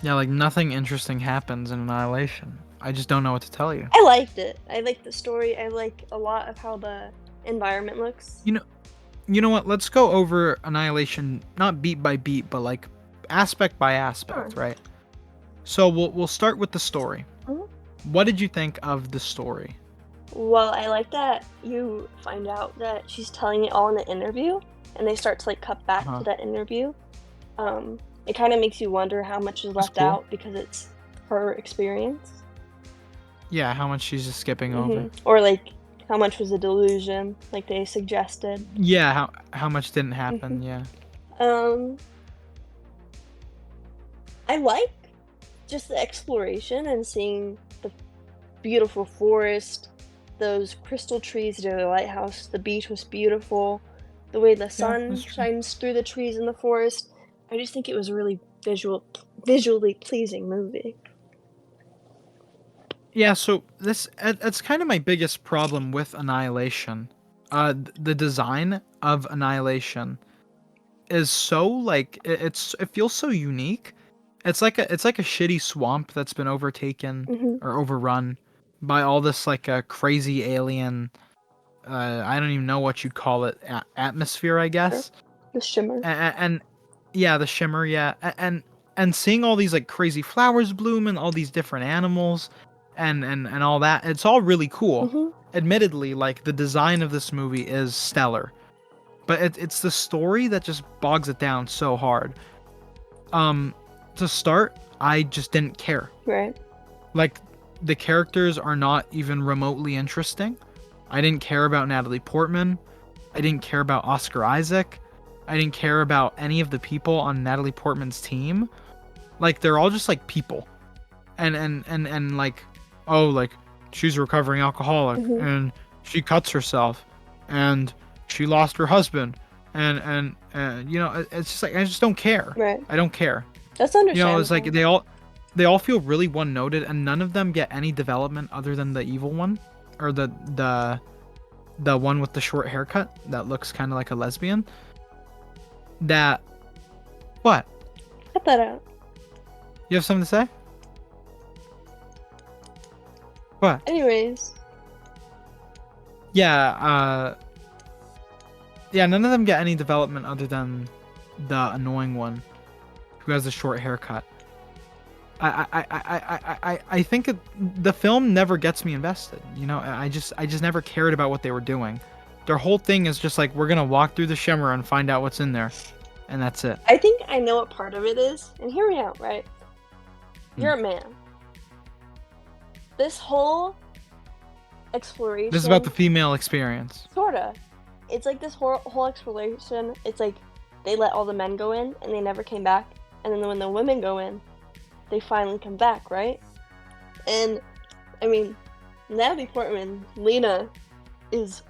Speaker 1: Yeah, like nothing interesting happens in Annihilation. I just don't know what to tell you.
Speaker 2: I liked it. I liked the story. I like a lot of how the environment looks.
Speaker 1: You know what? Let's go over Annihilation, not beat by beat, but like aspect by aspect,
Speaker 2: Sure.
Speaker 1: right? So we'll start with the story.
Speaker 2: Mm-hmm.
Speaker 1: What did you think of the story?
Speaker 2: Well, I like that you find out that she's telling it all in the interview, and they start to like cut back to that interview. It kind of makes you wonder how much is left out because it's her experience.
Speaker 1: Yeah, how much she's just skipping over.
Speaker 2: Or like how much was a delusion, like they suggested.
Speaker 1: Yeah, how much didn't happen, yeah.
Speaker 2: I like just the exploration and seeing the beautiful forest, those crystal trees near the lighthouse. The beach was beautiful. The way the sun shines through the trees in the forest. I just think it was a really visually pleasing movie.
Speaker 1: Yeah, so that's kind of my biggest problem with Annihilation. The design of Annihilation is so like it feels so unique. It's like a shitty swamp that's been overtaken or overrun by all this like a crazy alien. I don't even know what you'd call it. Atmosphere, I guess.
Speaker 2: The shimmer.
Speaker 1: And yeah, the shimmer. Yeah, and seeing all these like crazy flowers bloom and all these different animals, and all that. It's all really cool. Admittedly, like the design of this movie is stellar, but it's the story that just bogs it down so hard. To start, I just didn't care.
Speaker 2: Right.
Speaker 1: Like, the characters are not even remotely interesting. I didn't care about Natalie Portman. I didn't care about Oscar Isaac. I didn't care about any of the people on Natalie Portman's team. Like, they're all just like people. And like, oh, like she's a recovering alcoholic and she cuts herself and she lost her husband and it's just like I just don't care.
Speaker 2: Right.
Speaker 1: I don't care.
Speaker 2: That's understandable.
Speaker 1: It's like they all feel really one-noted and none of them get any development other than the evil one. or the one with the short haircut that looks kind of like a lesbian. That what?
Speaker 2: Cut that out.
Speaker 1: You have something to say? What?
Speaker 2: Anyways.
Speaker 1: Yeah, none of them get any development other than the annoying one who has the short haircut. I think the film never gets me invested. You know, I just never cared about what they were doing. Their whole thing is just like, we're gonna walk through the shimmer and find out what's in there, and that's it.
Speaker 2: I think I know what part of it is, and hear me out, right? You're a man. This whole exploration.
Speaker 1: This is about the female experience.
Speaker 2: Sorta. It's like this whole exploration. It's like they let all the men go in, and they never came back. And then when the women go in, they finally come back, right? And I mean, Natalie Portman, Lena, is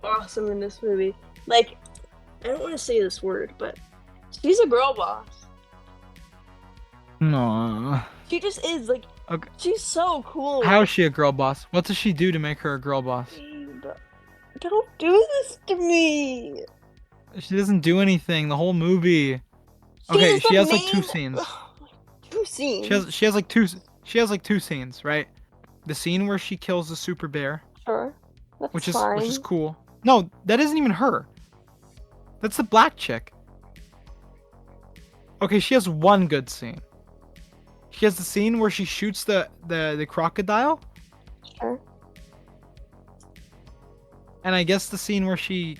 Speaker 2: awesome in this movie. Like, I don't want to say this word, but she's a girl boss.
Speaker 1: No.
Speaker 2: She just is, like,
Speaker 1: okay.
Speaker 2: She's so cool.
Speaker 1: How is she a girl boss? What does she do to make her a girl boss?
Speaker 2: Babe, don't do this to me.
Speaker 1: She doesn't do anything the whole movie. Okay, she has like 2 scenes.
Speaker 2: 2 scenes.
Speaker 1: She has like two scenes, right? The scene where she kills the super bear.
Speaker 2: Sure. That's
Speaker 1: which
Speaker 2: fine.
Speaker 1: is cool. No, that isn't even her. That's the black chick. Okay, she has one good scene. She has the scene where she shoots the crocodile.
Speaker 2: Sure.
Speaker 1: And I guess the scene where the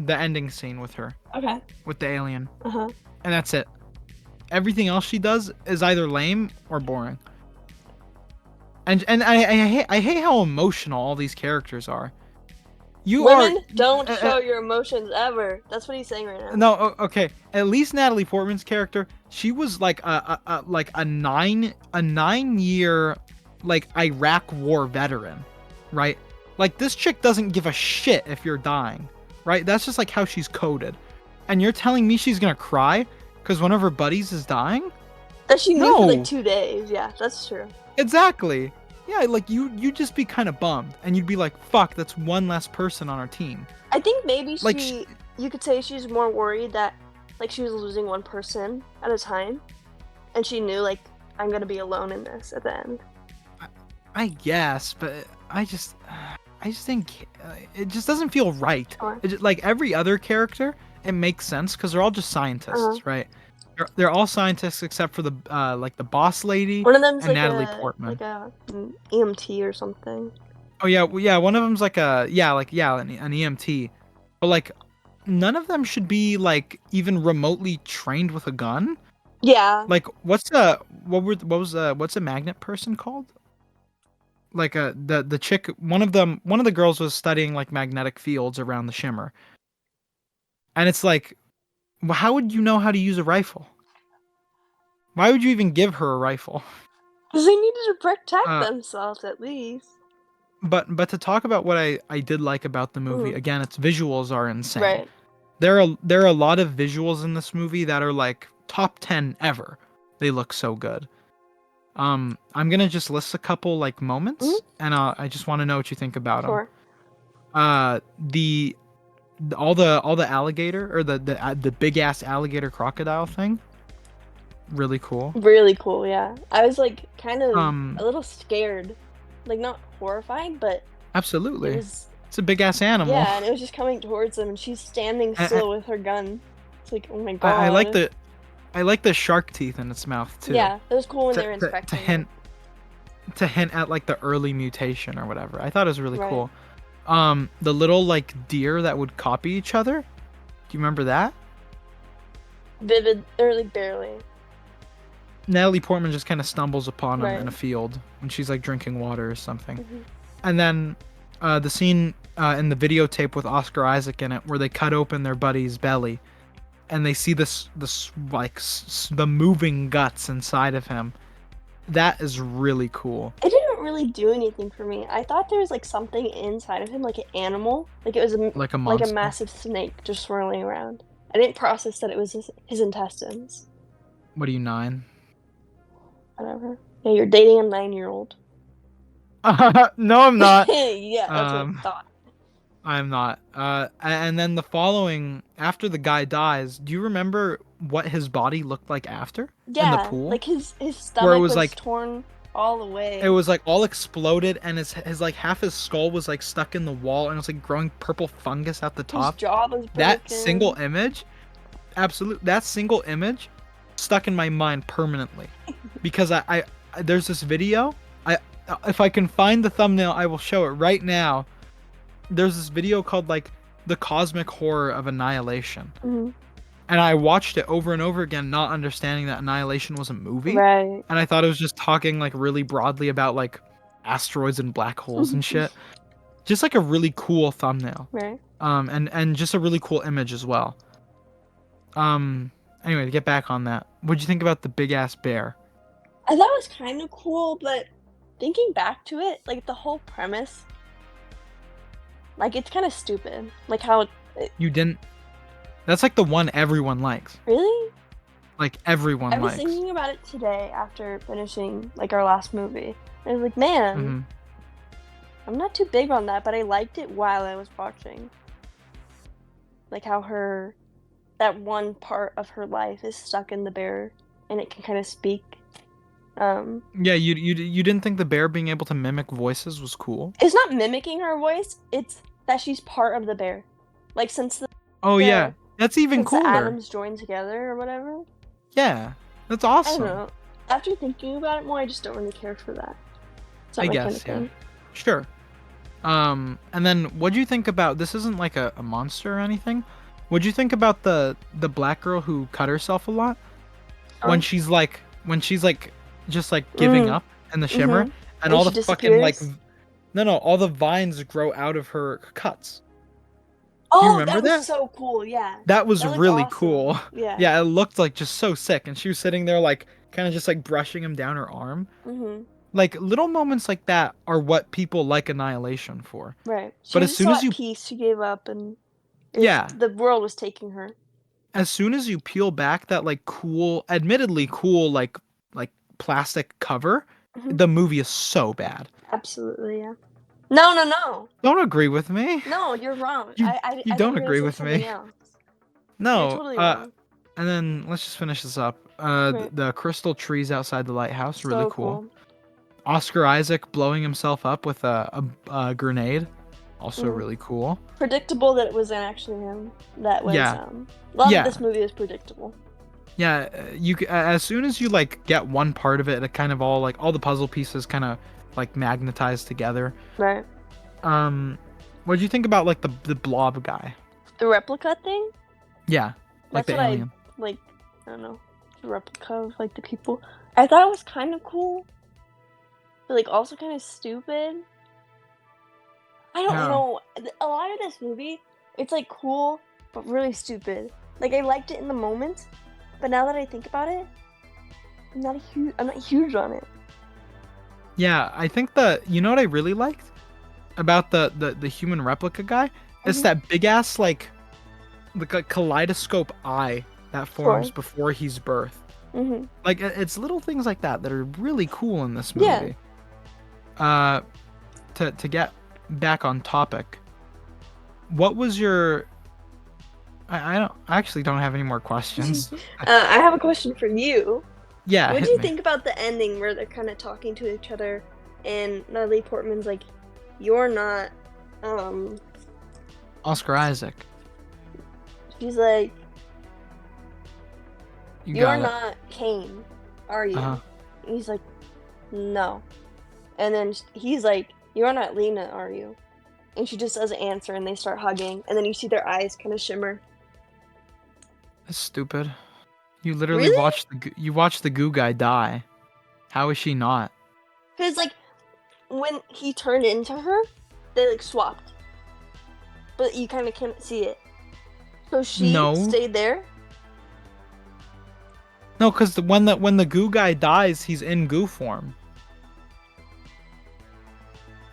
Speaker 1: ending scene with her.
Speaker 2: Okay.
Speaker 1: With the alien.
Speaker 2: Uh-huh.
Speaker 1: And that's it. Everything else she does is either lame or boring. And I hate how emotional all these characters are.
Speaker 2: Women don't show your emotions ever. That's what he's saying right now.
Speaker 1: No, okay. At least Natalie Portman's character, she was like a 9-year like Iraq war veteran, right? Like, this chick doesn't give a shit if you're dying, right? That's just like how she's coded. And you're telling me she's gonna cry because one of her buddies is dying?
Speaker 2: That she knew for like 2 days. Yeah, that's true.
Speaker 1: Exactly. Yeah, like you'd just be kind of bummed, and you'd be like, "Fuck, that's one less person on our team."
Speaker 2: I think maybe you could say she's more worried that like she was losing one person at a time, and she knew like, I'm gonna be alone in this at the end.
Speaker 1: I guess, but I just think it just doesn't feel right. Like every other character, it makes sense because they're all just scientists, right? They're all scientists except for the the boss lady.
Speaker 2: One of them's
Speaker 1: and
Speaker 2: like
Speaker 1: Natalie Portman.
Speaker 2: Like an EMT or something.
Speaker 1: Oh yeah, one of them's like an EMT, but like none of them should be like even remotely trained with a gun.
Speaker 2: Yeah.
Speaker 1: Like what's a magnet person called? Like the chick, one of the girls was studying like magnetic fields around the shimmer, and it's like, well, how would you know how to use a rifle? Why would you even give her a rifle?
Speaker 2: Because they needed to protect themselves at least.
Speaker 1: But to talk about what I did like about the movie, again, its visuals are insane.
Speaker 2: Right.
Speaker 1: There are a lot of visuals in this movie that are like top 10 ever. They look so good. I'm gonna just list a couple like moments, and I just want to know what you think about them. All the alligator or the big ass alligator crocodile thing. Really cool.
Speaker 2: Really cool, yeah. I was like kind of a little scared, like not horrified, but
Speaker 1: absolutely. It's a big ass animal.
Speaker 2: Yeah, and it was just coming towards them, and she's standing still with her gun. It's like, oh my god.
Speaker 1: I like the shark teeth in its mouth too.
Speaker 2: Yeah, it was cool when they were inspecting.
Speaker 1: To hint at like the early mutation or whatever. I thought it was really cool. The little like deer that would copy each other. Do you remember that?
Speaker 2: Vivid, or like barely.
Speaker 1: Natalie Portman just kind of stumbles upon him in a field when she's like drinking water or something. And then the scene in the videotape with Oscar Isaac in it where they cut open their buddy's belly and they see this like the moving guts inside of him. That is really cool.
Speaker 2: It didn't really do anything for me. I thought there was like something inside of him, like an animal, like it was like a monster. Like a massive snake just swirling around. I didn't process that it was his intestines.
Speaker 1: What are you, 9?
Speaker 2: Whatever. Yeah, you're dating a 9-year-old.
Speaker 1: No, I'm not.
Speaker 2: Yeah, that's what I
Speaker 1: Um,
Speaker 2: thought.
Speaker 1: I'm not. And then the following, after the guy dies, do you remember what his body looked like after in the
Speaker 2: Yeah,
Speaker 1: pool?
Speaker 2: like his
Speaker 1: Where
Speaker 2: stomach was torn all
Speaker 1: it
Speaker 2: away.
Speaker 1: was like all exploded, and his like half his skull was like stuck in the wall, and it was like growing purple fungus at the
Speaker 2: His
Speaker 1: top.
Speaker 2: jaw was
Speaker 1: That single
Speaker 2: broken.
Speaker 1: image, that single image, stuck in my mind permanently, because there's this video. I If I can find the thumbnail, I will show it right now. There's this video called like the cosmic horror of Annihilation,
Speaker 2: Mhm.
Speaker 1: and I watched it over and over again, not understanding that Annihilation was a movie,
Speaker 2: Right.
Speaker 1: and I thought it was just talking like really broadly about like asteroids and black holes and shit. Just like a really cool thumbnail,
Speaker 2: Right.
Speaker 1: and just a really cool image as well. Um, anyway, to get back on that, what'd you think about the big ass bear?
Speaker 2: I thought it was kind of cool, but thinking back to it, like the whole premise, like it's kind of stupid. Like how
Speaker 1: You didn't. That's like the one everyone likes.
Speaker 2: really?
Speaker 1: Like
Speaker 2: I
Speaker 1: everyone
Speaker 2: was
Speaker 1: likes.
Speaker 2: thinking about it today after finishing like our last movie. I was like, man,
Speaker 1: Hmm.
Speaker 2: I'm not too big on that, but I liked it while I was watching. Like how that one part of her life is stuck in the bear and it can kind of speak.
Speaker 1: Yeah, you didn't think the bear being able to mimic voices was cool?
Speaker 2: It's not mimicking her voice, it's that she's part of the bear. Like
Speaker 1: Oh yeah,
Speaker 2: the
Speaker 1: that's even
Speaker 2: since the
Speaker 1: cooler.
Speaker 2: atoms join together or whatever.
Speaker 1: Yeah, that's
Speaker 2: I don't
Speaker 1: awesome.
Speaker 2: know. After thinking about it more, I just don't really care for that. It's not
Speaker 1: I
Speaker 2: my kind of
Speaker 1: guess, yeah.
Speaker 2: thing.
Speaker 1: Sure. And then what'd you think about, this isn't like a monster or anything. What'd you think about the black girl who cut herself a lot?
Speaker 2: Um,
Speaker 1: When she's like just like giving
Speaker 2: mm,
Speaker 1: up in the shimmer,
Speaker 2: mm-hmm.
Speaker 1: and
Speaker 2: And
Speaker 1: all
Speaker 2: she
Speaker 1: the fucking like
Speaker 2: disappears.
Speaker 1: no, all the vines grow out of her cuts. Do you
Speaker 2: Oh,
Speaker 1: remember
Speaker 2: that was
Speaker 1: that?
Speaker 2: so cool. Yeah,
Speaker 1: That was
Speaker 2: that looked
Speaker 1: really
Speaker 2: awesome.
Speaker 1: cool.
Speaker 2: Yeah.
Speaker 1: Yeah, it looked like just so sick, and she was sitting there like kind of just like brushing him down her arm.
Speaker 2: Mm-hmm.
Speaker 1: Like little moments like that are what people like Annihilation for.
Speaker 2: Right. She
Speaker 1: But
Speaker 2: was just so at peace. She gave up, and
Speaker 1: yeah,
Speaker 2: the world was taking her.
Speaker 1: as soon as you peel back that like cool, admittedly cool like plastic cover,
Speaker 2: Hmm.
Speaker 1: the movie is so bad.
Speaker 2: Absolutely. Yeah. No, no, no,
Speaker 1: Don't agree with me.
Speaker 2: no. You're wrong.
Speaker 1: You you
Speaker 2: I thought
Speaker 1: don't
Speaker 2: you were gonna
Speaker 1: agree
Speaker 2: say
Speaker 1: with
Speaker 2: something
Speaker 1: me.
Speaker 2: else. You're
Speaker 1: No.
Speaker 2: totally wrong.
Speaker 1: And then let's just finish this up.
Speaker 2: Right.
Speaker 1: The crystal trees outside the lighthouse, really
Speaker 2: So
Speaker 1: cool.
Speaker 2: cool.
Speaker 1: Oscar Isaac blowing himself up with a grenade, also
Speaker 2: Mm.
Speaker 1: really cool.
Speaker 2: Predictable that it wasn't actually him. That was
Speaker 1: Yeah,
Speaker 2: a lot of
Speaker 1: yeah,
Speaker 2: this movie is predictable.
Speaker 1: yeah. As soon as you like get one part of it, it kind of all like all the puzzle pieces kind of like magnetize together.
Speaker 2: Right.
Speaker 1: Um, what do you think about like the blob guy?
Speaker 2: The replica thing.
Speaker 1: Yeah, like
Speaker 2: That's
Speaker 1: the
Speaker 2: what I
Speaker 1: alien.
Speaker 2: like. I don't know. The replica of like the people. I thought it was kind of cool, but like also kind of stupid. I don't
Speaker 1: How?
Speaker 2: know. A lot of this movie, it's like cool, but really stupid. Like I liked it in the moment, but now that I think about it, I'm not huge on it.
Speaker 1: Yeah, I think you know what I really liked about the human replica guy? It's
Speaker 2: Mhm.
Speaker 1: that big ass like a kaleidoscope eye that forms
Speaker 2: Sure.
Speaker 1: before he's birthed.
Speaker 2: Mhm.
Speaker 1: Like it's little things like that that are really cool in this
Speaker 2: Yeah.
Speaker 1: movie. Uh, to get back on topic, what was your? I actually don't have any more questions.
Speaker 2: I have a question for you.
Speaker 1: Yeah,
Speaker 2: What do
Speaker 1: hit
Speaker 2: you
Speaker 1: me.
Speaker 2: think about the ending where they're kind of talking to each other, and Natalie Portman's like, "You're not," um,
Speaker 1: Oscar Isaac,
Speaker 2: she's like,
Speaker 1: you
Speaker 2: "You're
Speaker 1: got it.
Speaker 2: not Kane, are
Speaker 1: Uh huh.
Speaker 2: you?" And he's like, "No," and then he's like, "You're not Lena, are you?" And she just doesn't answer, and they start hugging, and then you see their eyes kind of shimmer.
Speaker 1: That's stupid. You literally
Speaker 2: Really?
Speaker 1: watched you watched the goo guy die. How is she not?
Speaker 2: Because like when he turned into her, they like swapped, but you kind of can't see it. So she
Speaker 1: No,
Speaker 2: stayed there.
Speaker 1: no, because when the goo guy dies, he's in goo form.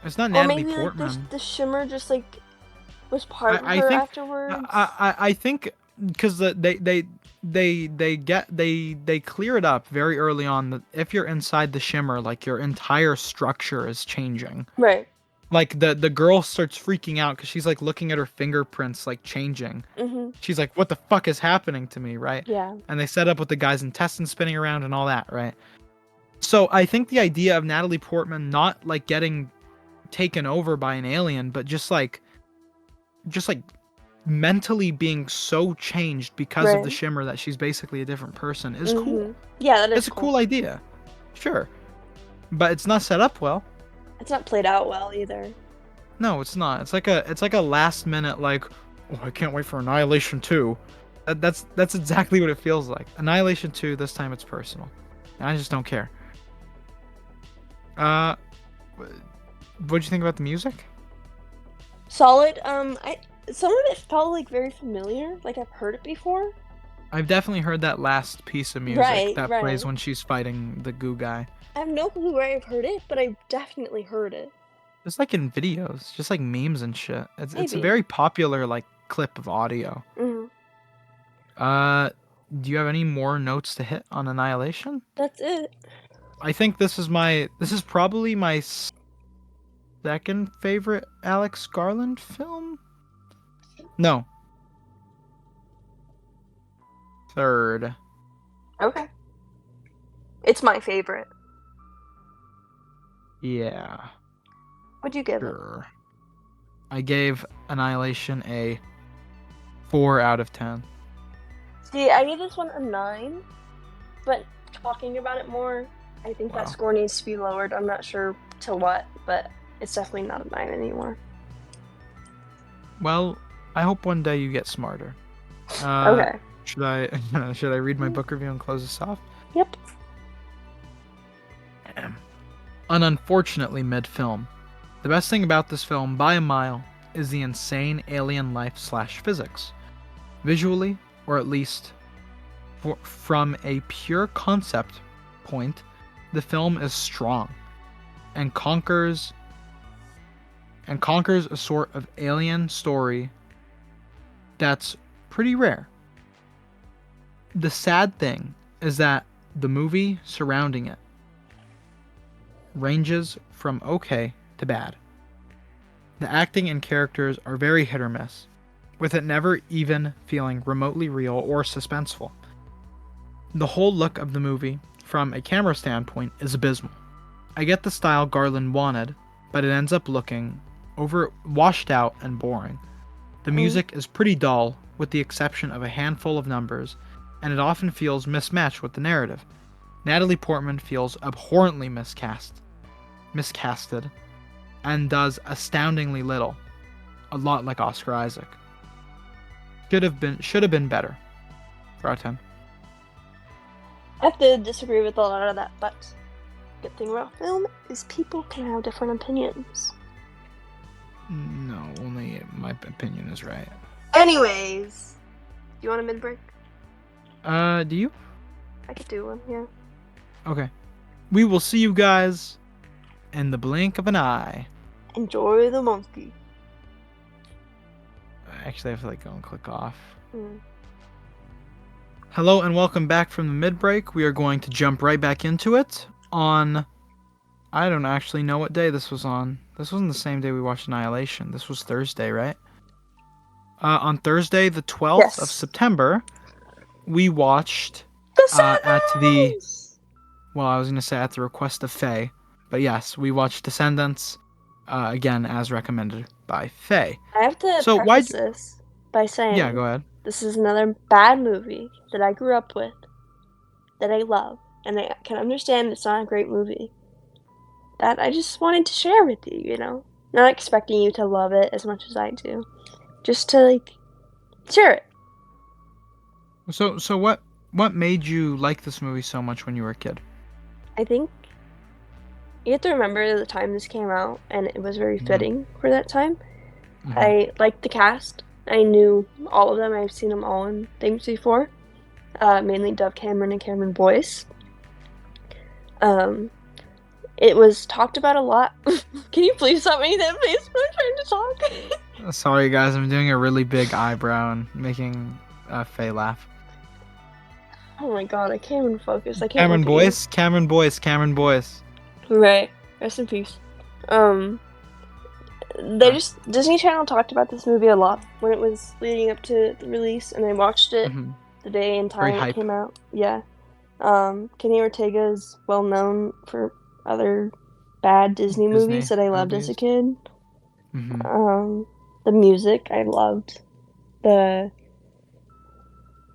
Speaker 1: It's not
Speaker 2: Or
Speaker 1: Natalie
Speaker 2: maybe like
Speaker 1: Portman.
Speaker 2: the shimmer just like was part of
Speaker 1: I
Speaker 2: her
Speaker 1: think
Speaker 2: afterwards.
Speaker 1: I think because they clear it up very early on that if you're inside the shimmer, like your entire structure is changing.
Speaker 2: Right.
Speaker 1: Like the girl starts freaking out because she's like looking at her fingerprints like changing.
Speaker 2: Mhm.
Speaker 1: She's like, "What the fuck is happening to me?" Right?
Speaker 2: Yeah.
Speaker 1: And they set up with the guy's intestines spinning around and all that, right? So I think the idea of Natalie Portman not like getting taken over by an alien, but just like mentally being so changed because of the
Speaker 2: Right.
Speaker 1: shimmer that she's basically a different person is cool.
Speaker 2: Mhm. Yeah, that is
Speaker 1: It's a
Speaker 2: cool.
Speaker 1: cool idea. Sure. But it's not set up well.
Speaker 2: It's not played out well either.
Speaker 1: No, it's not. It's like a last minute like, oh, I can't wait for Annihilation 2. That's exactly what it feels like. Annihilation 2, this time it's personal. And I just don't care. Uh what'd you think about the music?
Speaker 2: Solid. Some of it felt like very familiar, like I've heard it before.
Speaker 1: I've definitely heard that last piece of music
Speaker 2: Right,
Speaker 1: that plays
Speaker 2: right.
Speaker 1: when she's fighting the goo guy.
Speaker 2: I have no clue where I've heard it, but I've definitely heard it.
Speaker 1: Just like in videos, just like memes and shit. It's a
Speaker 2: Maybe.
Speaker 1: very popular like clip of audio.
Speaker 2: Mhm.
Speaker 1: Uh, do you have any more notes to hit on Annihilation?
Speaker 2: That's it.
Speaker 1: I think this is probably my second favorite Alex Garland film. No, third.
Speaker 2: Okay. It's my favorite.
Speaker 1: Yeah,
Speaker 2: What'd you give it?
Speaker 1: sure. I gave Annihilation a 4 out of 10.
Speaker 2: See, I gave this one a 9, but talking about it more, I think
Speaker 1: Wow.
Speaker 2: that score needs to be lowered. I'm not sure to what, but it's definitely not a 9 anymore.
Speaker 1: Well, I hope one day you get smarter.
Speaker 2: Okay.
Speaker 1: Should I should I read my book review and close this off?
Speaker 2: Yep.
Speaker 1: Unfortunately, mid-film, the best thing about this film by a mile is the insane alien life/physics. Visually, or at least from a pure concept point, the film is strong and conquers a sort of alien story that's pretty rare. The sad thing is that the movie surrounding it ranges from okay to bad. The acting and characters are very hit or miss, with it never even feeling remotely real or suspenseful. The whole look of the movie, from a camera standpoint, is abysmal. I get the style Garland wanted, but it ends up looking washed out and boring. The music is pretty dull, with the exception of a handful of numbers, and it often feels mismatched with the narrative. Natalie Portman feels abhorrently miscasted, and does astoundingly little, a lot like Oscar Isaac. Should have been better. 4 out of 10.
Speaker 2: I have to disagree with a lot of that, but good thing about film is people can have different opinions.
Speaker 1: No, only my opinion is right.
Speaker 2: Anyways, do you want a mid-break?
Speaker 1: Do you?
Speaker 2: I could do one, yeah.
Speaker 1: Okay. We will see you guys in the blink of an eye.
Speaker 2: Enjoy the monkey.
Speaker 1: Actually, I have to go and click off.
Speaker 2: Mm.
Speaker 1: Hello and welcome back from the mid-break. We are going to jump right back into it on... I don't actually know what day this was on. This wasn't the same day we watched Annihilation. This was Thursday, right? On Thursday, the 12th of September, we watched at the... Well, I was going to say at the request of Faye. But yes, we watched Descendants, again, as recommended by Faye.
Speaker 2: I have to preface this by saying...
Speaker 1: Yeah, go ahead.
Speaker 2: This is another bad movie that I grew up with, that I love, and I can understand it's not a great movie. That I just wanted to share with you, you know? Not expecting you to love it as much as I do. Just to, share it.
Speaker 1: So what made you like this movie so much when you were a kid?
Speaker 2: I think you have to remember the time this came out, and it was very fitting for that time. Mm-hmm. I liked the cast. I knew all of them. I've seen them all in things before. Mainly Dove Cameron and Cameron Boyce. It was talked about a lot. Can you please stop making that face when I'm trying to talk?
Speaker 1: Sorry guys, I'm doing a really big eyebrow and making Faye laugh.
Speaker 2: Oh my god, I can't even focus. I can't
Speaker 1: Cameron
Speaker 2: look at you.
Speaker 1: Boyce. Cameron Boyce. Cameron Boyce.
Speaker 2: Right. Rest in peace. Disney Channel talked about this movie a lot when it was leading up to the release, and I watched it the day and
Speaker 1: Very
Speaker 2: time it
Speaker 1: hype.
Speaker 2: came out. Yeah. Kenny Ortega is well known for other bad Disney movies that I loved as a kid. The music I loved. The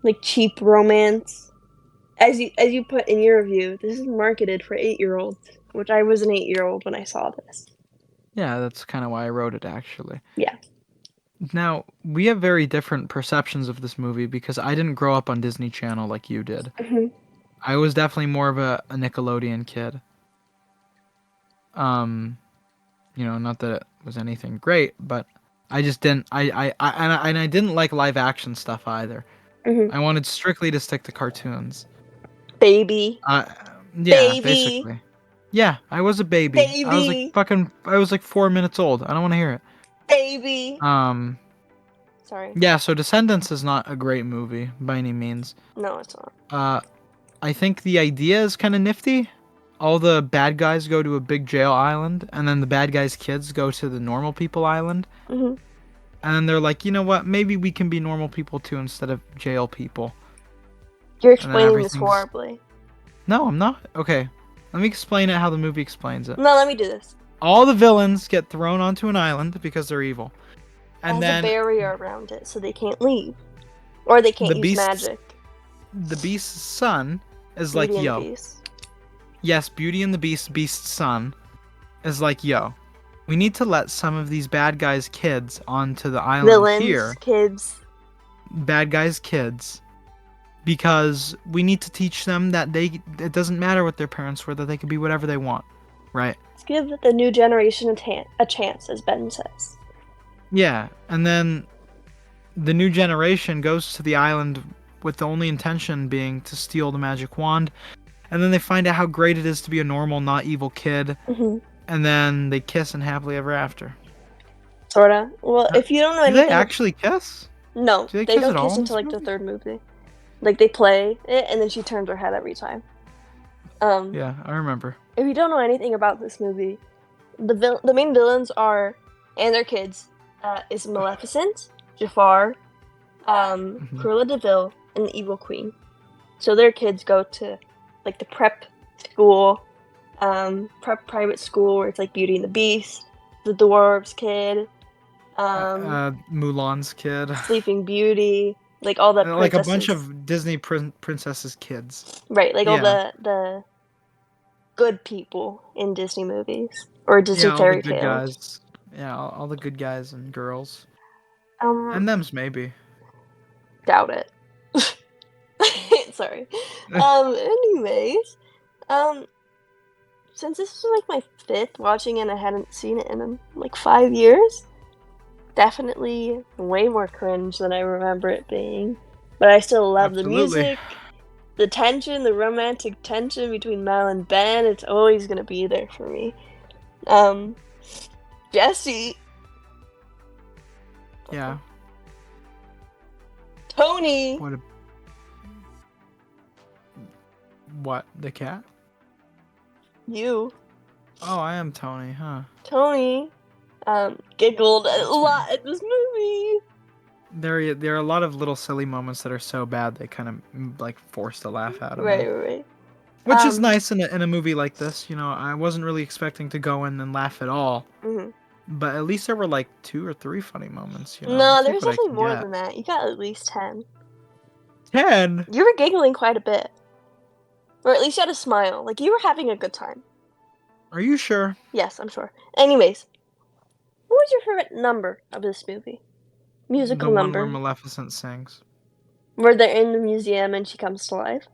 Speaker 2: like cheap romance. As you put in your review, this is marketed for 8-year-olds, which I was an 8-year-old when I saw this.
Speaker 1: Yeah, that's kind of why I wrote it, actually.
Speaker 2: Yeah.
Speaker 1: Now, we have very different perceptions of this movie because I didn't grow up on Disney Channel like you did. I was definitely more of a Nickelodeon kid. Not that it was anything great, but I just didn't. I didn't like live action stuff either. I wanted strictly to stick to cartoons.
Speaker 2: Baby.
Speaker 1: Yeah,
Speaker 2: Baby.
Speaker 1: basically. Yeah, I was a baby.
Speaker 2: Baby.
Speaker 1: I was like 4 minutes old. I don't want to hear it.
Speaker 2: Baby. Sorry.
Speaker 1: Yeah, so Descendants is not a great movie by any means.
Speaker 2: No, it's not.
Speaker 1: I think the idea is kind of nifty. All the bad guys go to a big jail island, and then the bad guys' kids go to the normal people island. And then they're like, you know what? Maybe we can be normal people too instead of jail people.
Speaker 2: You're explaining this horribly.
Speaker 1: No, I'm not. Okay, let me explain it how the movie explains it.
Speaker 2: No, let me do this.
Speaker 1: All the villains get thrown onto an island because they're evil. And
Speaker 2: then a barrier around it so they can't leave. Or they can't use magic.
Speaker 1: The Beast's son is
Speaker 2: Beauty
Speaker 1: like, yo.
Speaker 2: And the Beast.
Speaker 1: Yes, Beauty and the Beast's son is like, yo. We need to let some of these bad guys' kids onto the island
Speaker 2: Villains,
Speaker 1: here.
Speaker 2: Kids.
Speaker 1: Bad guys' kids. Because we need to teach them that it doesn't matter what their parents were, that they can be whatever they want. Right?
Speaker 2: Let's give the new generation a chance, as Ben says.
Speaker 1: Yeah, and then the new generation goes to the island with the only intention being to steal the magic wand. And then they find out how great it is to be a normal, not evil kid. And then they kiss and happily ever after.
Speaker 2: Sorta. Well, if you don't know anything...
Speaker 1: Do they actually kiss?
Speaker 2: No, they don't kiss until like the third movie. Like they play it, and then she turns her head every time.
Speaker 1: Yeah, I remember.
Speaker 2: If you don't know anything about this movie, the main villains are, and their kids, is Maleficent, Jafar, Cruella de Vil, and the Evil Queen. So their kids go to like the prep school, prep private school where it's like Beauty and the Beast, the dwarves kid,
Speaker 1: Mulan's kid,
Speaker 2: Sleeping Beauty, like all the
Speaker 1: like a bunch of Disney princesses' kids.
Speaker 2: Right, like all the good people in Disney movies or Disney fairy tales.
Speaker 1: Guys. Yeah, all the good guys and girls. And thems maybe.
Speaker 2: Doubt it. Sorry. Anyways, since this was like my 5th watching and I hadn't seen it in like 5 years, definitely way more cringe than I remember it being. But I still love the music, the tension, the romantic tension between Mel and Ben. It's always gonna be there for me. Jesse.
Speaker 1: Yeah.
Speaker 2: Tony.
Speaker 1: What? The cat?
Speaker 2: You.
Speaker 1: Oh, I am Tony, huh?
Speaker 2: Tony. Giggled a lot at this movie.
Speaker 1: There are a lot of little silly moments that are so bad they kind of like force a laugh out of me.
Speaker 2: Right.
Speaker 1: Which is nice in a movie like this. You know, I wasn't really expecting to go in and laugh at all. But at least there were like 2 or 3 funny moments. You know?
Speaker 2: No, there's definitely more than that. You got at least 10.
Speaker 1: 10?
Speaker 2: You were giggling quite a bit. Or at least you had a smile. Like, you were having a good time.
Speaker 1: Are you sure?
Speaker 2: Yes, I'm sure. Anyways, what was your favorite number of this movie? Musical number.
Speaker 1: The one where Maleficent sings.
Speaker 2: Where they're in the museum and she comes to life?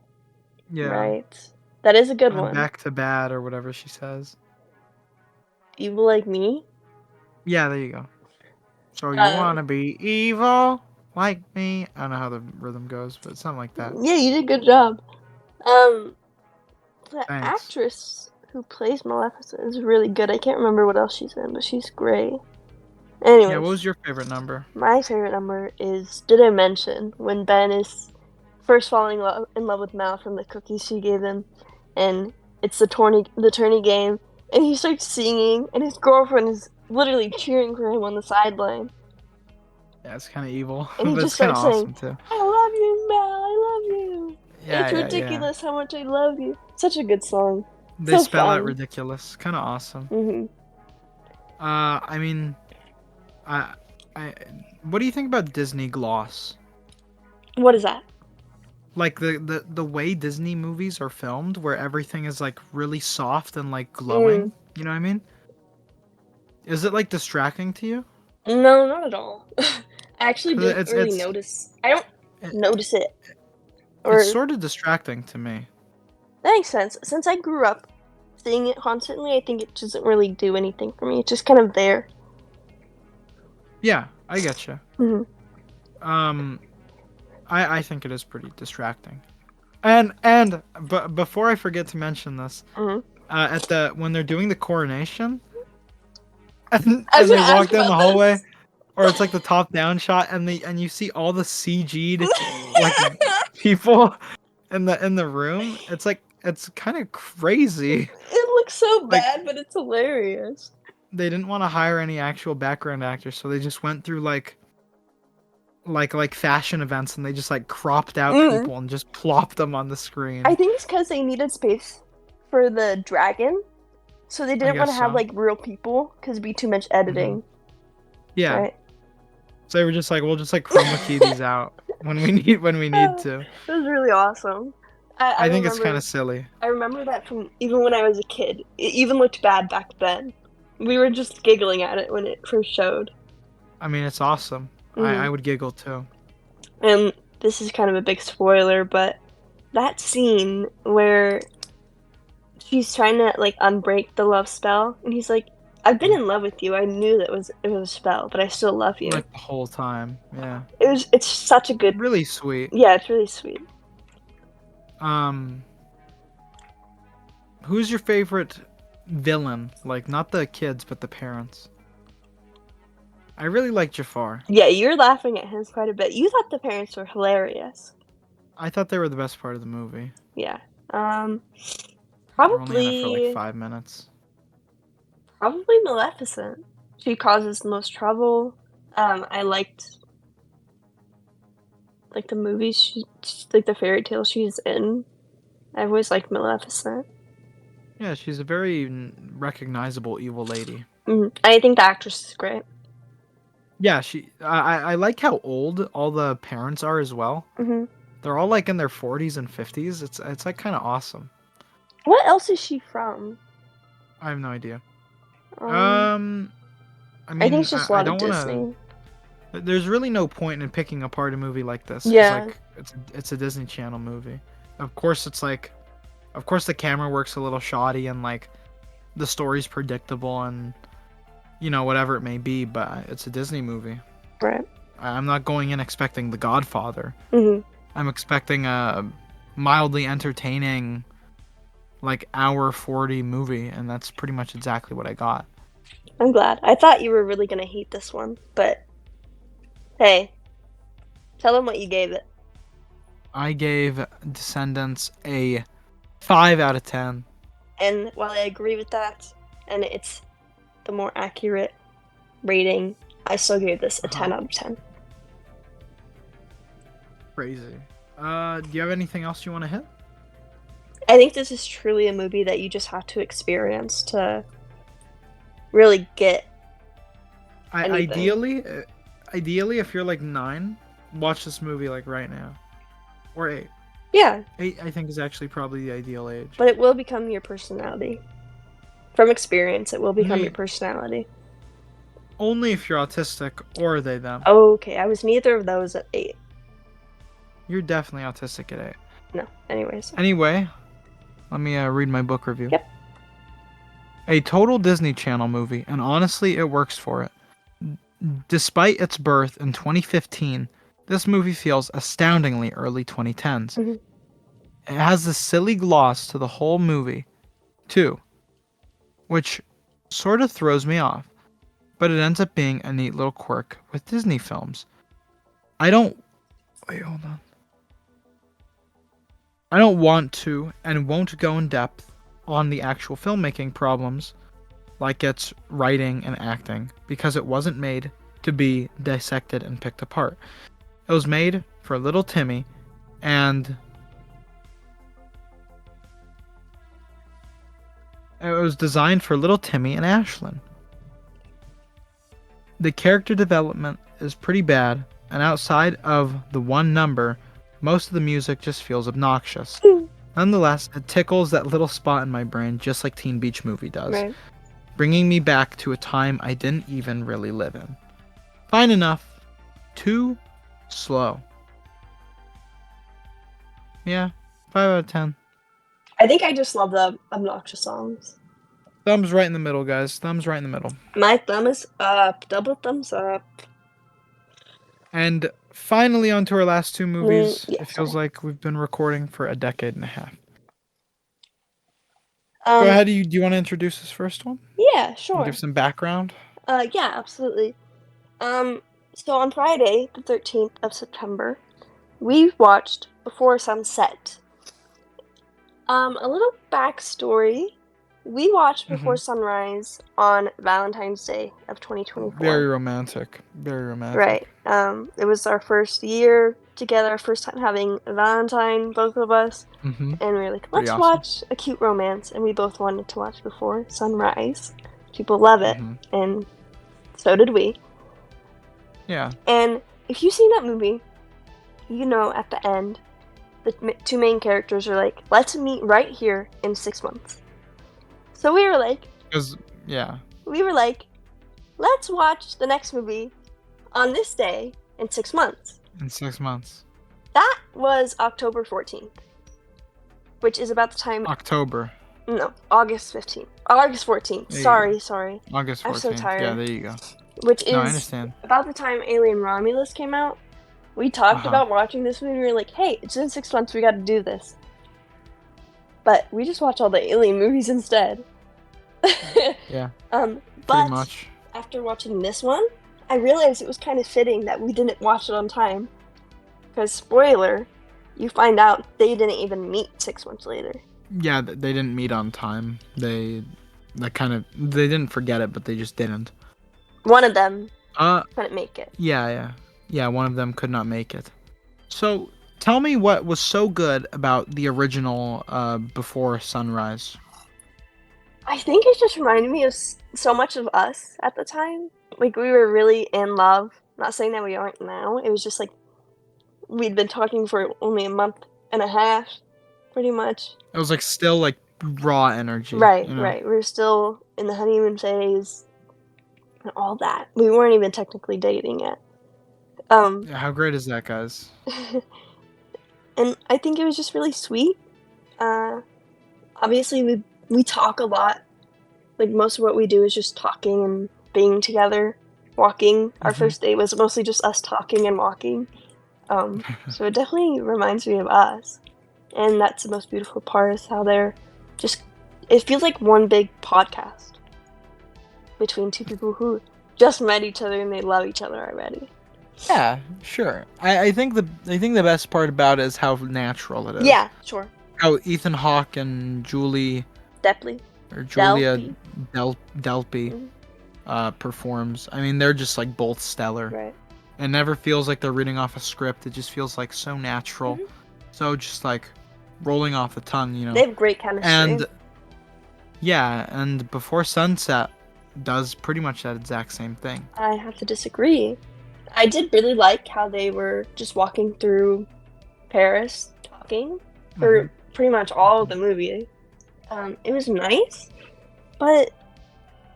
Speaker 1: Yeah.
Speaker 2: Right. That is a good one.
Speaker 1: Back to bad or whatever she says.
Speaker 2: Evil like me?
Speaker 1: Yeah, there you go. So you want to be evil like me? I don't know how the rhythm goes, but something like that.
Speaker 2: Yeah, you did a good job. The
Speaker 1: Thanks.
Speaker 2: actress who plays Maleficent is really good. I can't remember what else she's in, but she's great.
Speaker 1: Yeah, what
Speaker 2: Anyways,
Speaker 1: was your favorite number?
Speaker 2: my favorite number is Did I Mention, when Ben is first falling in love with Mal from the cookies she gave him, and it's the tourney game, and he starts singing, and his girlfriend is literally cheering for him on the sideline,
Speaker 1: Yeah, it's kind of evil,
Speaker 2: and he
Speaker 1: but
Speaker 2: just
Speaker 1: it's kind of
Speaker 2: starts saying,
Speaker 1: awesome too.
Speaker 2: "I love you, Mal. I love you.
Speaker 1: Yeah,
Speaker 2: It's
Speaker 1: yeah, yeah.
Speaker 2: ridiculous how much I love you." Such a good song.
Speaker 1: They
Speaker 2: So
Speaker 1: spell out
Speaker 2: fun.
Speaker 1: ridiculous. Kind of awesome.
Speaker 2: Mhm.
Speaker 1: I mean, I, I, what do you think about Disney gloss?
Speaker 2: What is that?
Speaker 1: Like the way Disney movies are filmed, where everything is like really soft and like
Speaker 2: Mm.
Speaker 1: glowing. You know what I mean? Is it like distracting to you?
Speaker 2: No, not at all. I actually
Speaker 1: Cause
Speaker 2: didn't
Speaker 1: it's
Speaker 2: really
Speaker 1: it's
Speaker 2: notice. I don't
Speaker 1: it,
Speaker 2: notice it.
Speaker 1: it's
Speaker 2: Or
Speaker 1: sort of distracting to me.
Speaker 2: that makes sense. Since I grew up seeing it constantly, I think it doesn't really do anything for me. It's just kind of there.
Speaker 1: Yeah, I get you.
Speaker 2: Mhm.
Speaker 1: Um, I think it is pretty distracting. And but before I forget to mention this,
Speaker 2: Mhm.
Speaker 1: at the when they're doing the coronation, and
Speaker 2: I was
Speaker 1: they
Speaker 2: gonna
Speaker 1: walk
Speaker 2: ask
Speaker 1: down the
Speaker 2: about
Speaker 1: hallway,
Speaker 2: this.
Speaker 1: or it's like the top down shot, and you see all the CG'd like people in the room. It's kind of crazy.
Speaker 2: It looks so
Speaker 1: Like
Speaker 2: bad, but it's hilarious.
Speaker 1: they didn't want to hire any actual background actors, so they just went through like fashion events, and they just like cropped out
Speaker 2: Mm.
Speaker 1: people and just plopped them on the
Speaker 2: I
Speaker 1: screen.
Speaker 2: think it's because they needed space for the dragon, so they
Speaker 1: I
Speaker 2: didn't want
Speaker 1: guess
Speaker 2: to have
Speaker 1: so.
Speaker 2: like real people because it'd be too much
Speaker 1: Hmm.
Speaker 2: editing,
Speaker 1: Yeah.
Speaker 2: right?
Speaker 1: So they were just like, we'll just like chroma key these out when we need
Speaker 2: It
Speaker 1: to.
Speaker 2: was really awesome. I
Speaker 1: I think it's kind
Speaker 2: remember
Speaker 1: of silly.
Speaker 2: I remember that from even when I was a kid. It even looked bad back then. We were just giggling at it when it first showed.
Speaker 1: I mean, it's awesome.
Speaker 2: Mm.
Speaker 1: I would giggle too.
Speaker 2: And this is kind of a big spoiler, but that scene where she's trying to like unbreak the love spell, and he's like, "I've been
Speaker 1: Yeah.
Speaker 2: in love with you. I knew that it was a spell, but I still love you."
Speaker 1: Like the whole time. Yeah.
Speaker 2: It's such a good.
Speaker 1: Really sweet.
Speaker 2: Yeah, it's really sweet.
Speaker 1: Um, who's your favorite villain? Like not the kids, but the parents. I really like Jafar.
Speaker 2: Yeah, you're laughing at him quite a bit. You thought the parents were hilarious.
Speaker 1: I thought they were the best part of the movie.
Speaker 2: Yeah.
Speaker 1: They're only in it for like
Speaker 2: Probably
Speaker 1: 5 minutes.
Speaker 2: Probably Maleficent. She causes the most trouble. I liked like the movies like the fairy tale she's in. I always liked Maleficent.
Speaker 1: Yeah, she's a very recognizable evil lady.
Speaker 2: I think the actress is great.
Speaker 1: Yeah, I like how old all the parents are as well.
Speaker 2: hmm
Speaker 1: They're all like in their 40s and 50s. It's like kind of awesome.
Speaker 2: What else is she from?
Speaker 1: I have no idea.
Speaker 2: Um,
Speaker 1: Um, I
Speaker 2: I think
Speaker 1: mean,
Speaker 2: it's just a
Speaker 1: I
Speaker 2: lot of
Speaker 1: don't want
Speaker 2: Disney.
Speaker 1: to. There's really no point in picking apart a movie like this because
Speaker 2: Yeah,
Speaker 1: like it's a Disney Channel movie. Of course, of course the camera works a little shoddy and like the story's predictable and whatever it may be, but it's a Disney movie.
Speaker 2: right.
Speaker 1: I'm not going in expecting The Godfather.
Speaker 2: hmm
Speaker 1: I'm expecting a mildly entertaining like hour 40 movie, and that's pretty much exactly what I got.
Speaker 2: I'm glad. I thought you were really gonna hate this one, but hey, tell them what you gave it.
Speaker 1: I gave Descendants a 5 out of 10.
Speaker 2: And while I agree with that, and it's the more accurate rating, I still gave this a
Speaker 1: Uh-huh.
Speaker 2: 10 out of 10.
Speaker 1: Crazy. Do you have anything else you want to hit?
Speaker 2: I think this is truly a movie that you just have to experience to really get anything.
Speaker 1: Ideally, if you're like 9, watch this movie like right now, or 8.
Speaker 2: Yeah,
Speaker 1: 8, I think, is actually probably the ideal age.
Speaker 2: but it will become your personality. From experience, it will become your
Speaker 1: Only,
Speaker 2: personality.
Speaker 1: only if you're autistic or they them.
Speaker 2: Okay, I was neither of those at 8.
Speaker 1: You're definitely autistic at 8.
Speaker 2: No, anyways.
Speaker 1: Anyway, let me read my book review.
Speaker 2: Yep.
Speaker 1: A total Disney Channel movie, and honestly, it works for it. Despite its birth in 2015, this movie feels astoundingly early 2010s.
Speaker 2: hmm
Speaker 1: It has this silly gloss to the whole movie, too, which sort of throws me off. but it ends up being a neat little quirk with Disney films. I don't wait, hold on. I don't want to and won't go in depth on the actual filmmaking problems like its writing and acting because it wasn't made to be dissected and picked apart. It was made for little Timmy and it was designed for little Timmy and Ashlyn. The character development is pretty bad, and outside of the one number, most of the music just feels obnoxious. Nonetheless, it tickles that little spot in my brain just like Teen Beach Movie does,
Speaker 2: Right.
Speaker 1: bringing me back to a time I didn't even really live in. Fine enough. Too slow. Yeah, 5 out of 10.
Speaker 2: I think I just love the obnoxious songs.
Speaker 1: Thumbs right in the middle, guys. Thumbs right in the middle.
Speaker 2: My thumb is up. Double thumbs up.
Speaker 1: And finally, on to our last two movies.
Speaker 2: Yeah,
Speaker 1: it feels like we've been recording for a decade and a half. Go ahead. Do you want to introduce this first one?
Speaker 2: Yeah, sure.
Speaker 1: Give some background.
Speaker 2: Yeah, absolutely. So on Friday, the 13th of September, we watched Before Sunset. A little backstory. We watched Before Sunrise on Valentine's Day of 2024.
Speaker 1: Very romantic. Very romantic.
Speaker 2: Right. It was our first year together, our first time having a Valentine, both of us. And we were like, let's watch a cute romance. And we both wanted to watch Before Sunrise. People love it. And so did we.
Speaker 1: Yeah.
Speaker 2: And if you've seen that movie, you know at the end, the two main characters are like, let's meet right here in 6 months. So we were like, we were like, let's watch the next movie on this day in 6 months.
Speaker 1: In 6 months.
Speaker 2: That was October 14th, which is about the time.
Speaker 1: October.
Speaker 2: No, August 15th. August 14th. Sorry.
Speaker 1: August 14th.
Speaker 2: I'm so tired.
Speaker 1: Yeah, there you go.
Speaker 2: Which is
Speaker 1: I understand.
Speaker 2: About the time Alien Romulus came out. We talked about watching this movie. We were like, hey, it's in 6 months. We got to do this. But we just watched all the Alien movies instead.
Speaker 1: Yeah.
Speaker 2: But
Speaker 1: pretty much.
Speaker 2: After watching this one, I realized it was kind of fitting that we didn't watch it on time. Because, spoiler, you find out they didn't even meet 6 months later.
Speaker 1: Yeah, they didn't meet on time. They didn't forget it, but they just didn't.
Speaker 2: One of them couldn't make it.
Speaker 1: Yeah, one of them could not make it. So, tell me what was so good about the original Before Sunrise.
Speaker 2: I think it just reminded me of so much of us at the time. Like, we were really in love. Not saying that we aren't now. It was just like, we'd been talking for only a month and a half, pretty much.
Speaker 1: It was like still like raw energy.
Speaker 2: Right. We were still in the honeymoon phase and all that. We weren't even technically dating yet.
Speaker 1: How great is that, guys?
Speaker 2: And I think it was just really sweet. Obviously, we talk a lot. Like, most of what we do is just talking and being together, walking. Our first date was mostly just us talking and walking. So it definitely reminds me of us. And that's the most beautiful part, is how they're just... It feels like one big podcast between two people who just met each other and they love each other already.
Speaker 1: Yeah, sure. I think the best part about it is how natural it is.
Speaker 2: Yeah, sure.
Speaker 1: How Ethan Hawke and Julia Delpy performs. I mean, they're just like both stellar.
Speaker 2: Right.
Speaker 1: It never feels like they're reading off a script. It just feels like so natural, so just like rolling off the tongue, you know.
Speaker 2: They have great chemistry.
Speaker 1: And Before Sunset does pretty much that exact same thing.
Speaker 2: I have to disagree. I did really like how they were just walking through Paris, talking for pretty much all of the movie. It was nice, but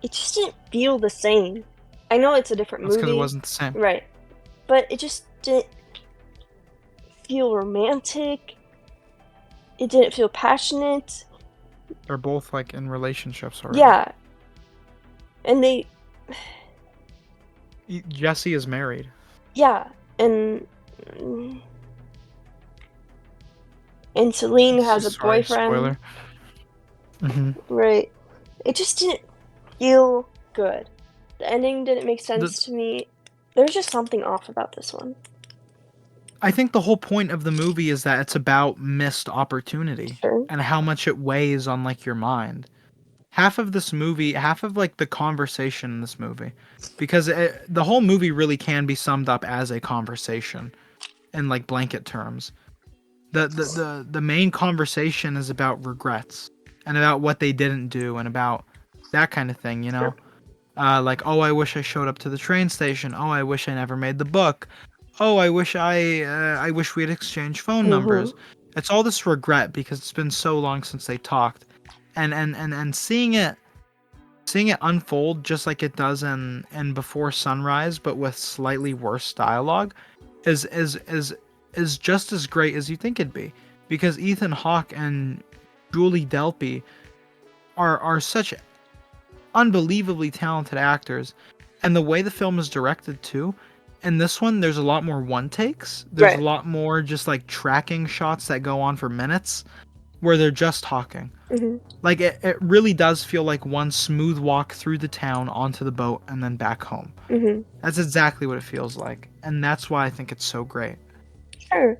Speaker 2: it just didn't feel the same. I know it's a different movie.
Speaker 1: That's because it wasn't the same.
Speaker 2: Right. But it just didn't feel romantic. It didn't feel passionate.
Speaker 1: They're both like in relationships already.
Speaker 2: Yeah. And
Speaker 1: Jesse is married.
Speaker 2: Yeah, and Celine has a boyfriend.
Speaker 1: Spoiler.
Speaker 2: Right. It just didn't feel good. The ending didn't make sense to me. There's just something off about this one.
Speaker 1: I think the whole point of the movie is that it's about missed opportunity and how much it weighs on like your mind. Half of this movie, half of like the conversation in this movie, because the whole movie really can be summed up as a conversation in like blanket terms. The main conversation is about regrets and about what they didn't do and about that kind of thing, you know? Like, oh, I wish I showed up to the train station. Oh, I wish I never made the book. Oh, I wish I wish we had exchanged phone numbers. It's all this regret because it's been so long since they talked, and seeing it unfold just like it does in Before Sunrise, but with slightly worse dialogue, is just as great as you think it'd be, because Ethan Hawke and Julie Delpy are such unbelievably talented actors, and the way the film is directed too. In this one, there's a lot more one takes. There's a lot more just like tracking shots that go on for minutes, where they're just talking. Like it really does feel like one smooth walk through the town onto the boat and then back home. That's exactly what it feels like, and that's why I think it's so great.
Speaker 2: Sure.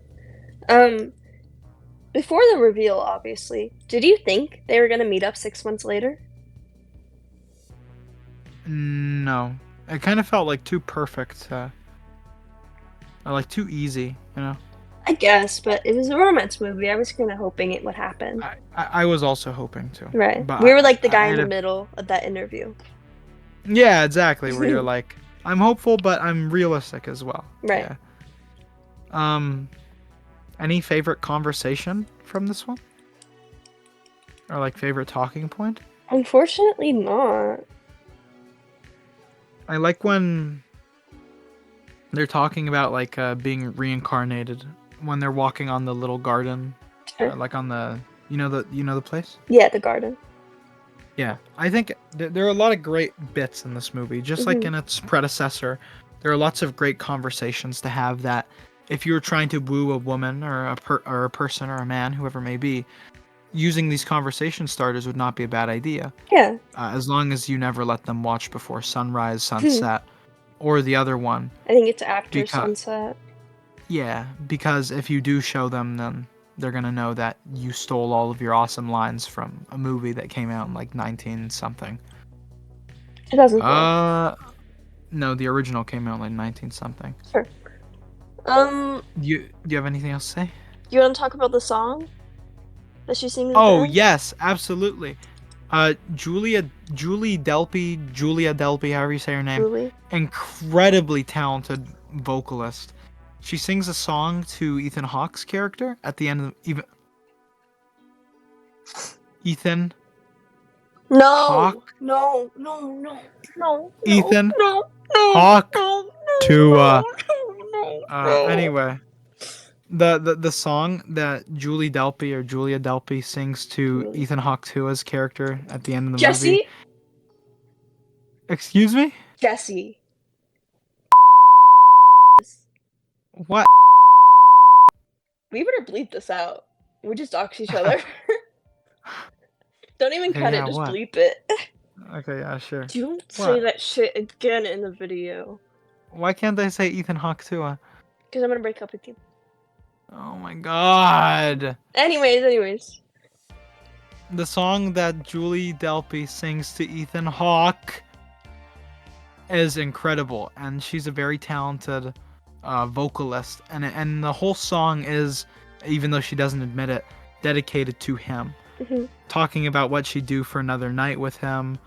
Speaker 2: Before the reveal, obviously, did you think they were gonna meet up 6 months later?
Speaker 1: No, it kind of felt like too perfect, or like too easy, you know.
Speaker 2: I guess, but it was a romance movie. I was kind of hoping it would happen.
Speaker 1: I was also hoping to.
Speaker 2: Right.
Speaker 1: But
Speaker 2: we were like the guy in the middle of that interview.
Speaker 1: Yeah, exactly. Where you're like, I'm hopeful, but I'm realistic as well.
Speaker 2: Right.
Speaker 1: Yeah. Any favorite conversation from this one? Or like favorite talking point?
Speaker 2: Unfortunately, not.
Speaker 1: I like when they're talking about like being reincarnated when they're walking on the little garden, like on the you know the place.
Speaker 2: Yeah, the garden.
Speaker 1: Yeah, I think there are a lot of great bits in this movie, just like in its predecessor. There are lots of great conversations to have that if you're trying to woo a woman or a person or a man, whoever it may be, using these conversation starters would not be a bad idea.
Speaker 2: Yeah.
Speaker 1: As long as you never let them watch Before Sunrise, Sunset, or the other one.
Speaker 2: I think it's after Sunset.
Speaker 1: Yeah, because if you do show them, then they're gonna know that you stole all of your awesome lines from a movie that came out in like 19 something.
Speaker 2: 2004.
Speaker 1: No, the original came out like 19 something.
Speaker 2: Sure.
Speaker 1: Do you have anything else to say?
Speaker 2: Do you want to talk about the song that she sings?
Speaker 1: Oh yes, absolutely. Julia Delpy, however you say her name.
Speaker 2: Julie.
Speaker 1: Incredibly talented vocalist. She sings a song to Ethan Hawke's character at the end of Ethan.
Speaker 2: No.
Speaker 1: Hawke?
Speaker 2: No.
Speaker 1: Ethan.
Speaker 2: No.
Speaker 1: Hawke.
Speaker 2: No.
Speaker 1: Anyway, the song that Julia Delpy sings to Ethan Hawke Tua's character at the end of the movie. Excuse me?
Speaker 2: Jesse.
Speaker 1: What?
Speaker 2: We better bleep this out. We just dox each other. Don't even cut it, just bleep it.
Speaker 1: Okay, yeah, sure.
Speaker 2: Don't say that shit again in the video.
Speaker 1: Why can't I say Ethan Hawke Tua?
Speaker 2: Because I'm gonna break up with you.
Speaker 1: Oh my god.
Speaker 2: Anyways.
Speaker 1: The song that Julie Delpy sings to Ethan Hawke is incredible, and she's a very talented vocalist, and the whole song is, even though she doesn't admit it, dedicated to him. Talking about what she'd do for another night with him,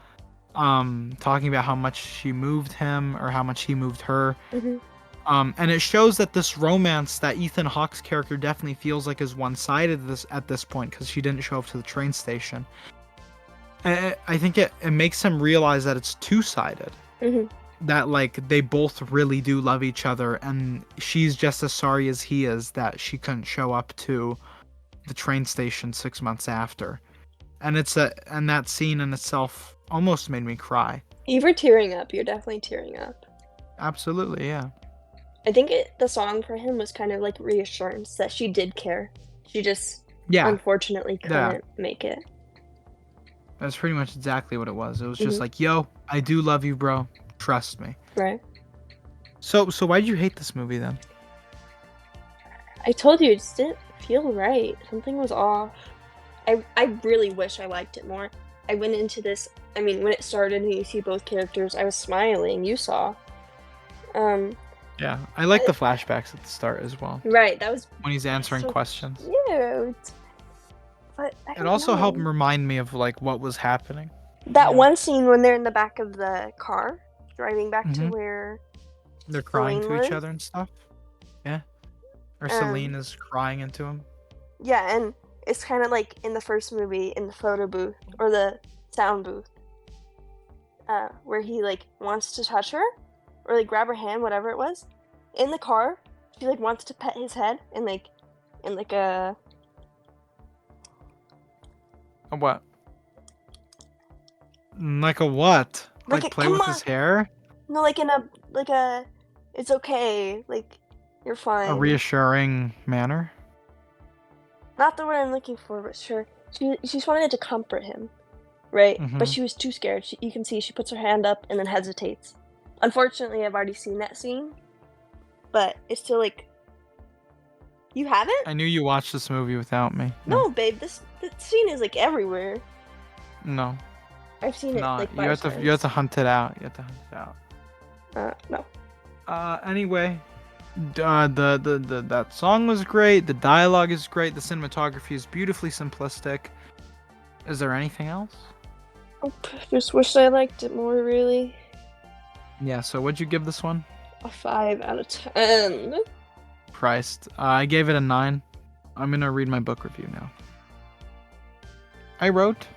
Speaker 1: talking about how much she moved him or how much he moved her. And it shows that this romance that Ethan Hawke's character definitely feels like is one-sided at this point, because she didn't show up to the train station. I think it makes him realize that it's two-sided. That like they both really do love each other, and she's just as sorry as he is that she couldn't show up to the train station 6 months after. And that scene in itself almost made me cry.
Speaker 2: You were tearing up. You're definitely tearing up.
Speaker 1: Absolutely, yeah.
Speaker 2: I think the song for him was kind of like reassurance that she did care. She just unfortunately couldn't make it.
Speaker 1: That's pretty much exactly what it was. It was just like, yo, I do love you, bro. Trust me.
Speaker 2: Right.
Speaker 1: So why did you hate this movie then?
Speaker 2: I told you, it just didn't feel right. Something was off. I really wish I liked it more. I went into this, I mean, when it started and you see both characters, I was smiling, you saw.
Speaker 1: Yeah, I like the flashbacks at the start as well.
Speaker 2: Right, that was
Speaker 1: when he's answering
Speaker 2: so
Speaker 1: questions.
Speaker 2: cute. But I
Speaker 1: It
Speaker 2: don't
Speaker 1: also
Speaker 2: know.
Speaker 1: helped remind me of like what was happening.
Speaker 2: That one scene when they're in the back of the car, driving back to where
Speaker 1: they're crying
Speaker 2: Celine
Speaker 1: to each
Speaker 2: was.
Speaker 1: other and stuff. Yeah. Or Celine is crying into him.
Speaker 2: Yeah, and it's kind of like in the first movie in the photo booth or the sound booth, where he like wants to touch her or like grab her hand, whatever it was. In the car, she like wants to pet his head and like in like a
Speaker 1: what? Like a what? Like play with his hair?
Speaker 2: No, like in a it's okay, like you're fine.
Speaker 1: A reassuring manner?
Speaker 2: Not the word I'm looking for, but sure. She just wanted to comfort him, right? But she was too scared. You can see she puts her hand up and then hesitates. Unfortunately, I've already seen that scene, but it's still like, you haven't?
Speaker 1: I knew you watched this movie without me.
Speaker 2: No, babe, this scene is like everywhere.
Speaker 1: No.
Speaker 2: I've seen it like
Speaker 1: you have to hunt it out. You have to hunt it out.
Speaker 2: No.
Speaker 1: Anyway, that song was great. The dialogue is great. The cinematography is beautifully simplistic. Is there anything else?
Speaker 2: Just wish I liked it more, really.
Speaker 1: Yeah. So what'd you give this one?
Speaker 2: A 5 out of 10.
Speaker 1: Christ, I gave it a 9. I'm gonna read my book review now. I wrote,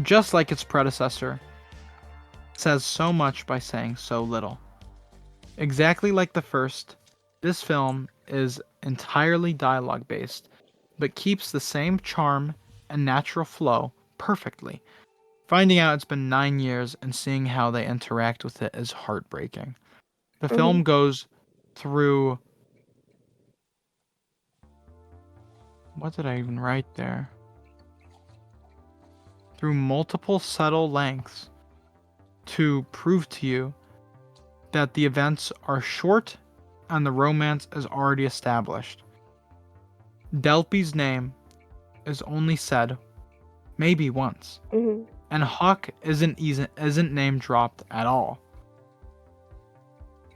Speaker 1: just like its predecessor, says so much by saying so little. Exactly like the first, this film is entirely dialogue based, but keeps the same charm and natural flow perfectly. Finding out it's been 9 years and seeing how they interact with it is heartbreaking. The film goes through... What did I even write there? Through multiple subtle lengths to prove to you that the events are short and the romance is already established. Delpy's name is only said maybe once, and Hawk isn't name dropped at all.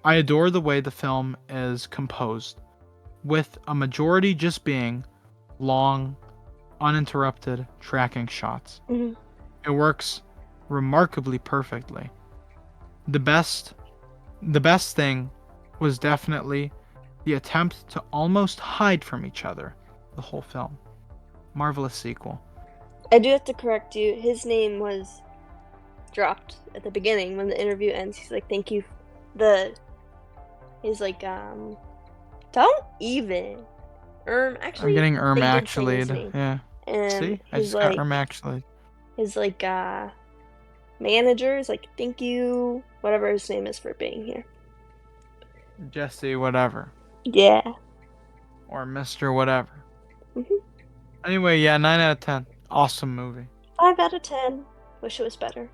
Speaker 1: I adore the way the film is composed, with a majority just being long, uninterrupted tracking shots. It works remarkably perfectly. The best thing was definitely the attempt to almost hide from each other the whole film. Marvelous sequel.
Speaker 2: I do have to correct you. His name was dropped at the beginning when the interview ends. He's like, "Thank you." He's like, don't even. Actually,
Speaker 1: I'm getting
Speaker 2: they did say his
Speaker 1: actually.
Speaker 2: name.
Speaker 1: Yeah.
Speaker 2: And
Speaker 1: See? I
Speaker 2: he's
Speaker 1: just got actually.
Speaker 2: His manager is like, "Thank you," whatever his name is, for being here.
Speaker 1: Jesse whatever.
Speaker 2: Yeah.
Speaker 1: Or Mr. Whatever. Anyway, yeah, 9 out of 10. Awesome movie.
Speaker 2: 5 out of 10. Wish it was better.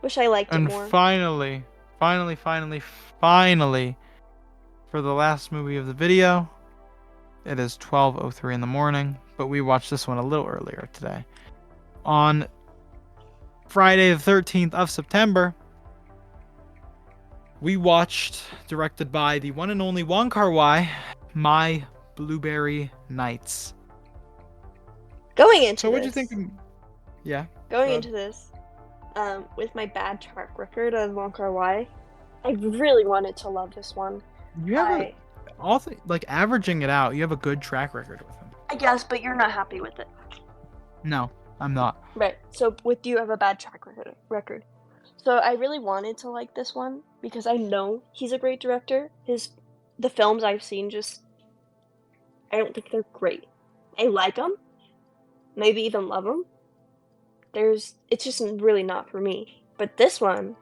Speaker 2: Wish I liked it more.
Speaker 1: And finally, for the last movie of the video, it is 12:03 in the morning, but we watched this one a little earlier today. On Friday the 13th of September, we watched, directed by the one and only Wong Kar-wai, My Blueberry Nights.
Speaker 2: Going into
Speaker 1: So what'd you think of... Yeah.
Speaker 2: Going into this, with my bad track record of Wong Kar-wai, I really wanted to love this one.
Speaker 1: You have averaging it out, you have a good track record with him.
Speaker 2: I guess, but you're not happy with it.
Speaker 1: No, I'm not.
Speaker 2: Right. So with you, I have a bad track record. So I really wanted to like this one because I know he's a great director. The films I've seen I don't think they're great. I like them, maybe even love them. It's just really not for me. But this one,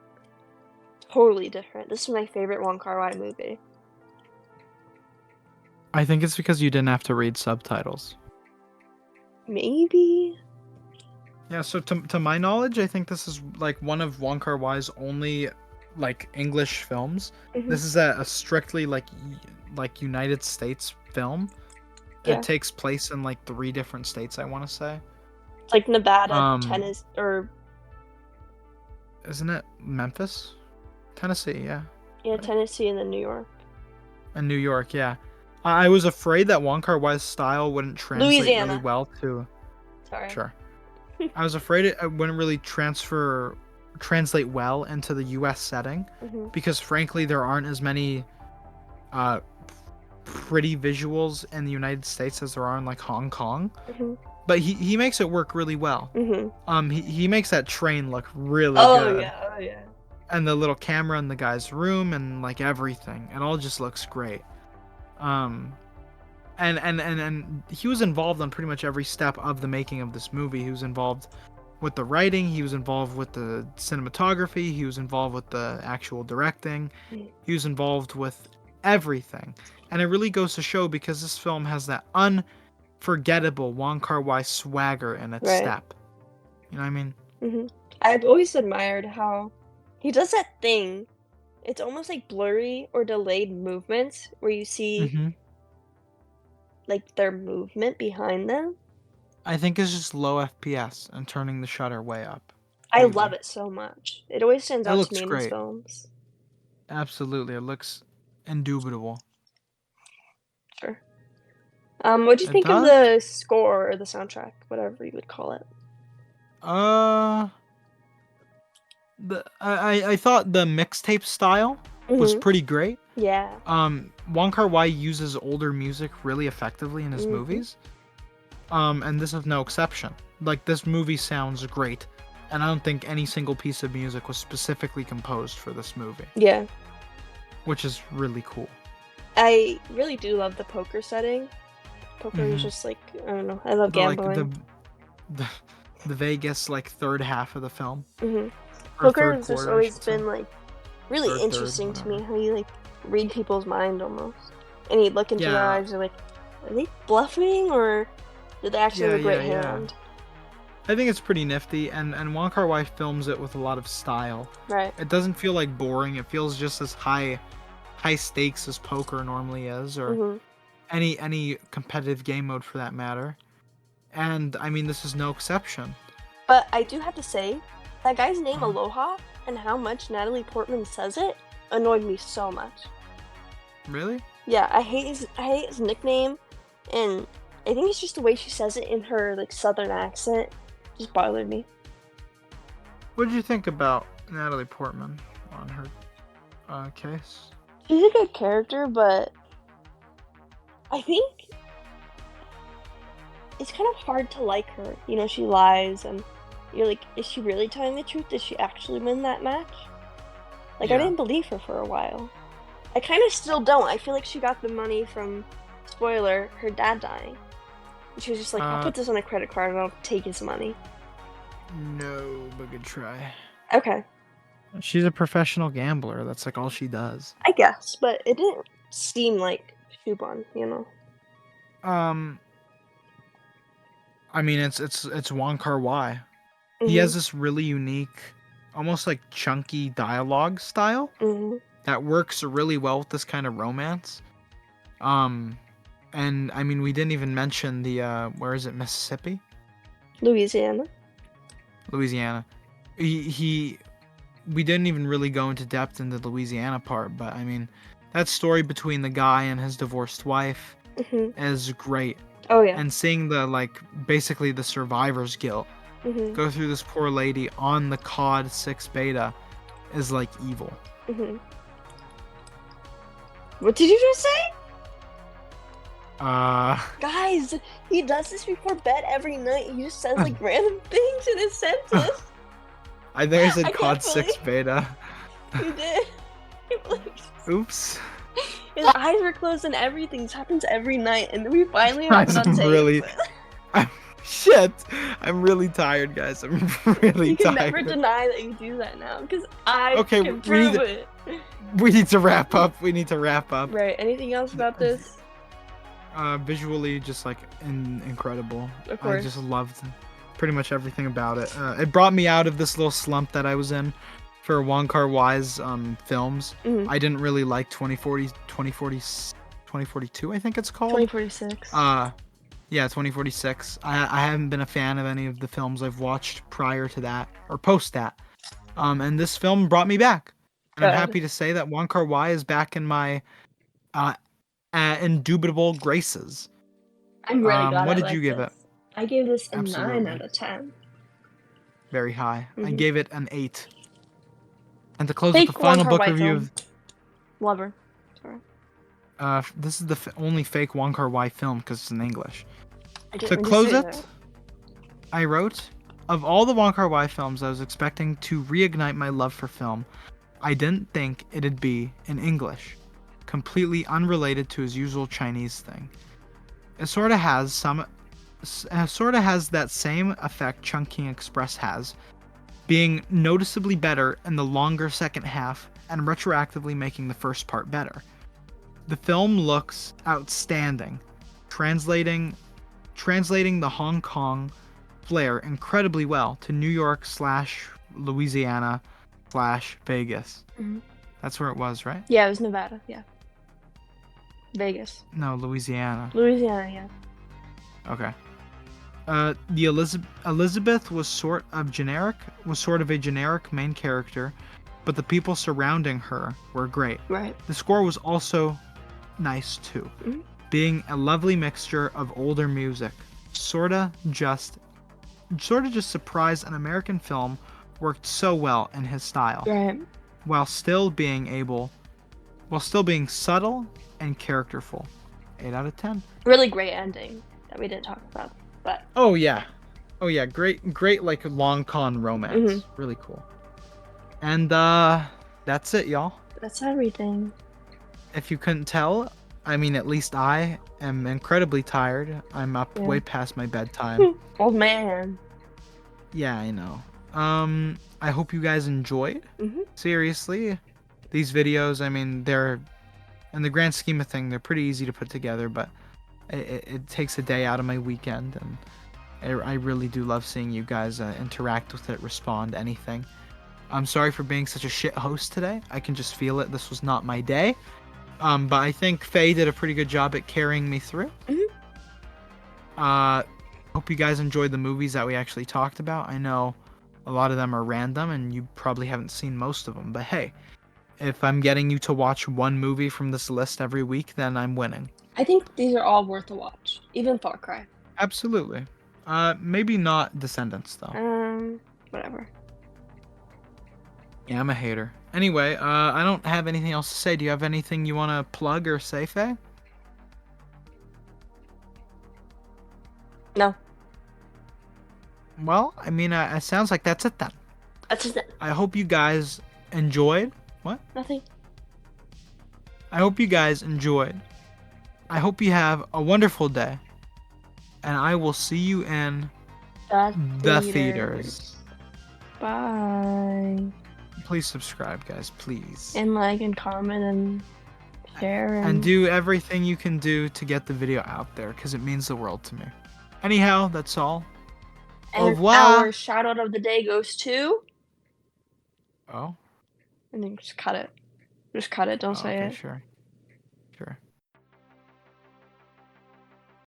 Speaker 2: totally different. This is my favorite Wong Kar-wai movie.
Speaker 1: I think it's because you didn't have to read subtitles.
Speaker 2: Maybe.
Speaker 1: Yeah, so to my knowledge, I think this is like one of Wong Kar-wai's only like English films.
Speaker 2: Mhm.
Speaker 1: This is a strictly like United States film. It
Speaker 2: Yeah.
Speaker 1: takes place in like 3 different states, I want to say.
Speaker 2: It's like Nevada,
Speaker 1: Um,
Speaker 2: Tennessee, or
Speaker 1: isn't it Memphis? Tennessee, yeah.
Speaker 2: yeah,
Speaker 1: Right.
Speaker 2: Tennessee and then New York.
Speaker 1: And New York, yeah. I was afraid that Wong Kar-wai's style wouldn't translate really
Speaker 2: Louisiana.
Speaker 1: well to.
Speaker 2: Sorry.
Speaker 1: Sure. I was afraid it wouldn't really translate well into the U.S. setting,
Speaker 2: Mhm.
Speaker 1: because frankly there aren't as many uh, pretty visuals in the United States as there are in like Hong Kong.
Speaker 2: Mhm.
Speaker 1: But he makes it work really well.
Speaker 2: Mhm.
Speaker 1: He makes that train look really
Speaker 2: Oh
Speaker 1: good,
Speaker 2: yeah. Oh yeah.
Speaker 1: and the little camera in the guy's room and like everything, it all just looks great. Um, and he was involved on pretty much every step of the making of this movie. He was involved with the writing, he was involved with the cinematography, he was involved with the actual directing,
Speaker 2: Mm.
Speaker 1: he was involved with everything. And it really goes to show, because this film has that unforgettable Wong Kar-wai swagger in its
Speaker 2: Right.
Speaker 1: step. You know what I mean?
Speaker 2: Mhm. I've always admired how he does that thing. It's almost like blurry or delayed movements where you see
Speaker 1: Mm-hmm.
Speaker 2: like their movement behind them.
Speaker 1: I think it's just low FPS and turning the shutter way up.
Speaker 2: I love
Speaker 1: Maybe.
Speaker 2: it so much. It always stands
Speaker 1: It
Speaker 2: out to
Speaker 1: looks
Speaker 2: me in his
Speaker 1: great.
Speaker 2: films.
Speaker 1: Absolutely. It looks indubitable.
Speaker 2: Sure. What do you
Speaker 1: It
Speaker 2: think of
Speaker 1: does?
Speaker 2: the score or the soundtrack, whatever you would call it?
Speaker 1: Uh I thought the mixtape style was
Speaker 2: Mhm.
Speaker 1: pretty great.
Speaker 2: Yeah.
Speaker 1: Wong Kar-wai uses older music really effectively in his
Speaker 2: Mhm.
Speaker 1: movies. And this is no exception. Like, this movie sounds great, and I don't think any single piece of music was specifically composed for this movie,
Speaker 2: Yeah.
Speaker 1: which is really cool.
Speaker 2: I really do love the poker setting. Poker is
Speaker 1: Hmm.
Speaker 2: just like, I don't know. I love
Speaker 1: The like
Speaker 2: gambling.
Speaker 1: the the Vegas like third half of the film,
Speaker 2: Mhm.
Speaker 1: or
Speaker 2: Poker
Speaker 1: third
Speaker 2: has just
Speaker 1: quarter, I
Speaker 2: always
Speaker 1: should say.
Speaker 2: been like really
Speaker 1: Third,
Speaker 2: interesting to me
Speaker 1: whatever.
Speaker 2: how you like read people's mind almost. And you look into their
Speaker 1: Yeah,
Speaker 2: eyes, you're like, are they bluffing or did they actually have
Speaker 1: yeah,
Speaker 2: a great
Speaker 1: yeah, yeah.
Speaker 2: hand?
Speaker 1: I think it's pretty nifty, and Wong Kar-wai films it with a lot of style.
Speaker 2: Right.
Speaker 1: It doesn't feel like boring. It feels just as high stakes as poker normally is, or
Speaker 2: Mhm.
Speaker 1: any competitive game mode for that matter. And I mean, this is no exception.
Speaker 2: But I do have to say, that guy's name
Speaker 1: Uh,
Speaker 2: Aloha and how much Natalie Portman says it annoyed me so much.
Speaker 1: really?
Speaker 2: Yeah, I hate his nickname, and I think it's just the way she says it in her like southern accent just bothered me.
Speaker 1: What did you think about Natalie Portman on her case?
Speaker 2: She's a good character, but I think it's kind of hard to like her. You know, she lies, and you're like, is she really telling the truth? Did she actually win that match? Like, I
Speaker 1: Yeah.
Speaker 2: didn't believe her for a while. I kind of still don't. I feel like she got the money from, spoiler, her dad dying. And she was just like, I'll
Speaker 1: Uh,
Speaker 2: put this on a credit card and I'll take his money.
Speaker 1: no, but good try.
Speaker 2: Okay,
Speaker 1: She's a professional gambler. That's like all she does.
Speaker 2: I guess, but it didn't seem like shoehorn, you know?
Speaker 1: Um, I mean, it's Wong Kar-wai. He
Speaker 2: Mhm,
Speaker 1: has this really unique, almost like chunky dialogue style
Speaker 2: mhm.
Speaker 1: that works really well with this kind of romance. Um, and I mean, we didn't even mention the where is it, Mississippi,
Speaker 2: Louisiana.
Speaker 1: Louisiana. He we didn't even really go into depth into the Louisiana part, but I mean, that story between the guy and his divorced wife
Speaker 2: Mhm.
Speaker 1: is great.
Speaker 2: Oh, yeah.
Speaker 1: And seeing the like basically the survivor's guilt
Speaker 2: Mhm,
Speaker 1: go through this poor lady on the COD 6 beta is like evil.
Speaker 2: mhm. What did you just say?
Speaker 1: Uh,
Speaker 2: Guys, he does this before bed every night. He just says, like, random things and it's senseless.
Speaker 1: I think I
Speaker 2: I
Speaker 1: said
Speaker 2: can't
Speaker 1: COD
Speaker 2: believe
Speaker 1: 6 beta.
Speaker 2: you did. I can't believe
Speaker 1: Oops.
Speaker 2: his eyes were closed and everything. This happens every night, and we finally have it on
Speaker 1: I'm
Speaker 2: tape.
Speaker 1: really, I'm, shit. I'm really tired, guys. I'm really
Speaker 2: You can never
Speaker 1: tired.
Speaker 2: deny that you do that now, because I
Speaker 1: Okay,
Speaker 2: can prove it.
Speaker 1: we need to wrap up. We need to wrap up.
Speaker 2: Right, anything else about this?
Speaker 1: Visually, just like incredible.
Speaker 2: Of
Speaker 1: I
Speaker 2: course.
Speaker 1: just loved pretty much everything about it. It brought me out of this little slump that I was in. for Wong Kar-wai's films.
Speaker 2: Mhm.
Speaker 1: I didn't really like 2042, I think it's called.
Speaker 2: 2046.
Speaker 1: Yeah, 2046. I haven't been a fan of any of the films I've watched prior to that or post that. And this film brought me back. And I'm
Speaker 2: Good.
Speaker 1: happy to say that Wong Kar-wai is back in my uh, indubitable graces.
Speaker 2: I'm really glad
Speaker 1: What
Speaker 2: I
Speaker 1: did you
Speaker 2: like
Speaker 1: give it?
Speaker 2: this. I gave this a 9
Speaker 1: Absolutely.
Speaker 2: out of 10.
Speaker 1: Very high. I
Speaker 2: Mhm.
Speaker 1: gave it an 8. And to close with the
Speaker 2: Fake Wong
Speaker 1: final book
Speaker 2: Kar-wai
Speaker 1: review
Speaker 2: film.
Speaker 1: of
Speaker 2: Lover. Sorry.
Speaker 1: this is the only fake Wong Kar-wai film because it's in English.
Speaker 2: I didn't
Speaker 1: To
Speaker 2: mean to
Speaker 1: close
Speaker 2: say
Speaker 1: it,
Speaker 2: that.
Speaker 1: I wrote, of all the Wong Kar-wai films I was expecting to reignite my love for film, I didn't think it'd be in English, completely unrelated to his usual Chinese thing. It sort of has that same effect Chungking Express has, being noticeably better in the longer second half and retroactively making the first part better. The film looks outstanding, translating the Hong Kong flair incredibly well to New York / Louisiana / Vegas.
Speaker 2: Mhm.
Speaker 1: That's where it was, right?
Speaker 2: Yeah, it was Nevada. Yeah. Vegas.
Speaker 1: No, Louisiana.
Speaker 2: Louisiana, yeah.
Speaker 1: Okay. The Elizabeth was sort of a generic main character, but the people surrounding her were great.
Speaker 2: Right.
Speaker 1: The score was also nice too,
Speaker 2: Mhm.
Speaker 1: being a lovely mixture of older music. Sorta just surprised an American film worked so well in his style,
Speaker 2: Right.
Speaker 1: while still being subtle and characterful. 8 out of 10.
Speaker 2: Really great ending that we didn't talk about. But
Speaker 1: Oh yeah. Oh yeah, great like long con romance.
Speaker 2: Mhm.
Speaker 1: Really cool. And that's it, y'all.
Speaker 2: That's everything.
Speaker 1: If you couldn't tell, I mean at least I am incredibly tired. I'm up
Speaker 2: Yeah.
Speaker 1: way past my bedtime.
Speaker 2: Old man.
Speaker 1: Yeah, I know. I hope you guys enjoyed.
Speaker 2: Mhm.
Speaker 1: Seriously, these videos, I mean, they're in the grand scheme of things, they're pretty easy to put together, but it takes a day out of my weekend, and I really do love seeing you guys interact with it, respond, anything. I'm sorry for being such a shit host today. I can just feel it. This was not my day. But I think Faye did a pretty good job at carrying me through.
Speaker 2: Mhm.
Speaker 1: Hope you guys enjoyed the movies that we actually talked about. I know a lot of them are random, and you probably haven't seen most of them. But hey, if I'm getting you to watch one movie from this list every week, then I'm winning.
Speaker 2: I think these are all worth a watch. Even Far Cry.
Speaker 1: Absolutely. Maybe not Descendants though.
Speaker 2: Whatever.
Speaker 1: Yeah, I'm a hater. Anyway, I don't have anything else to say. Do you have anything you want to plug or say, Faye?
Speaker 2: No.
Speaker 1: Well, I mean, it sounds like that's it then.
Speaker 2: That's just it.
Speaker 1: I hope you guys enjoyed. What?
Speaker 2: Nothing.
Speaker 1: I hope you guys enjoyed. I hope you have a wonderful day. And I will see you in the theaters.
Speaker 2: Bye.
Speaker 1: Please subscribe, guys, please.
Speaker 2: And like and comment and share
Speaker 1: and do everything you can do to get the video out there, because it means the world to me. Anyhow, that's all.
Speaker 2: And
Speaker 1: Au revoir.
Speaker 2: our shout out of the day goes to.
Speaker 1: Oh.
Speaker 2: And then just cut it. Just cut it. Don't say
Speaker 1: Okay,
Speaker 2: it.
Speaker 1: sure.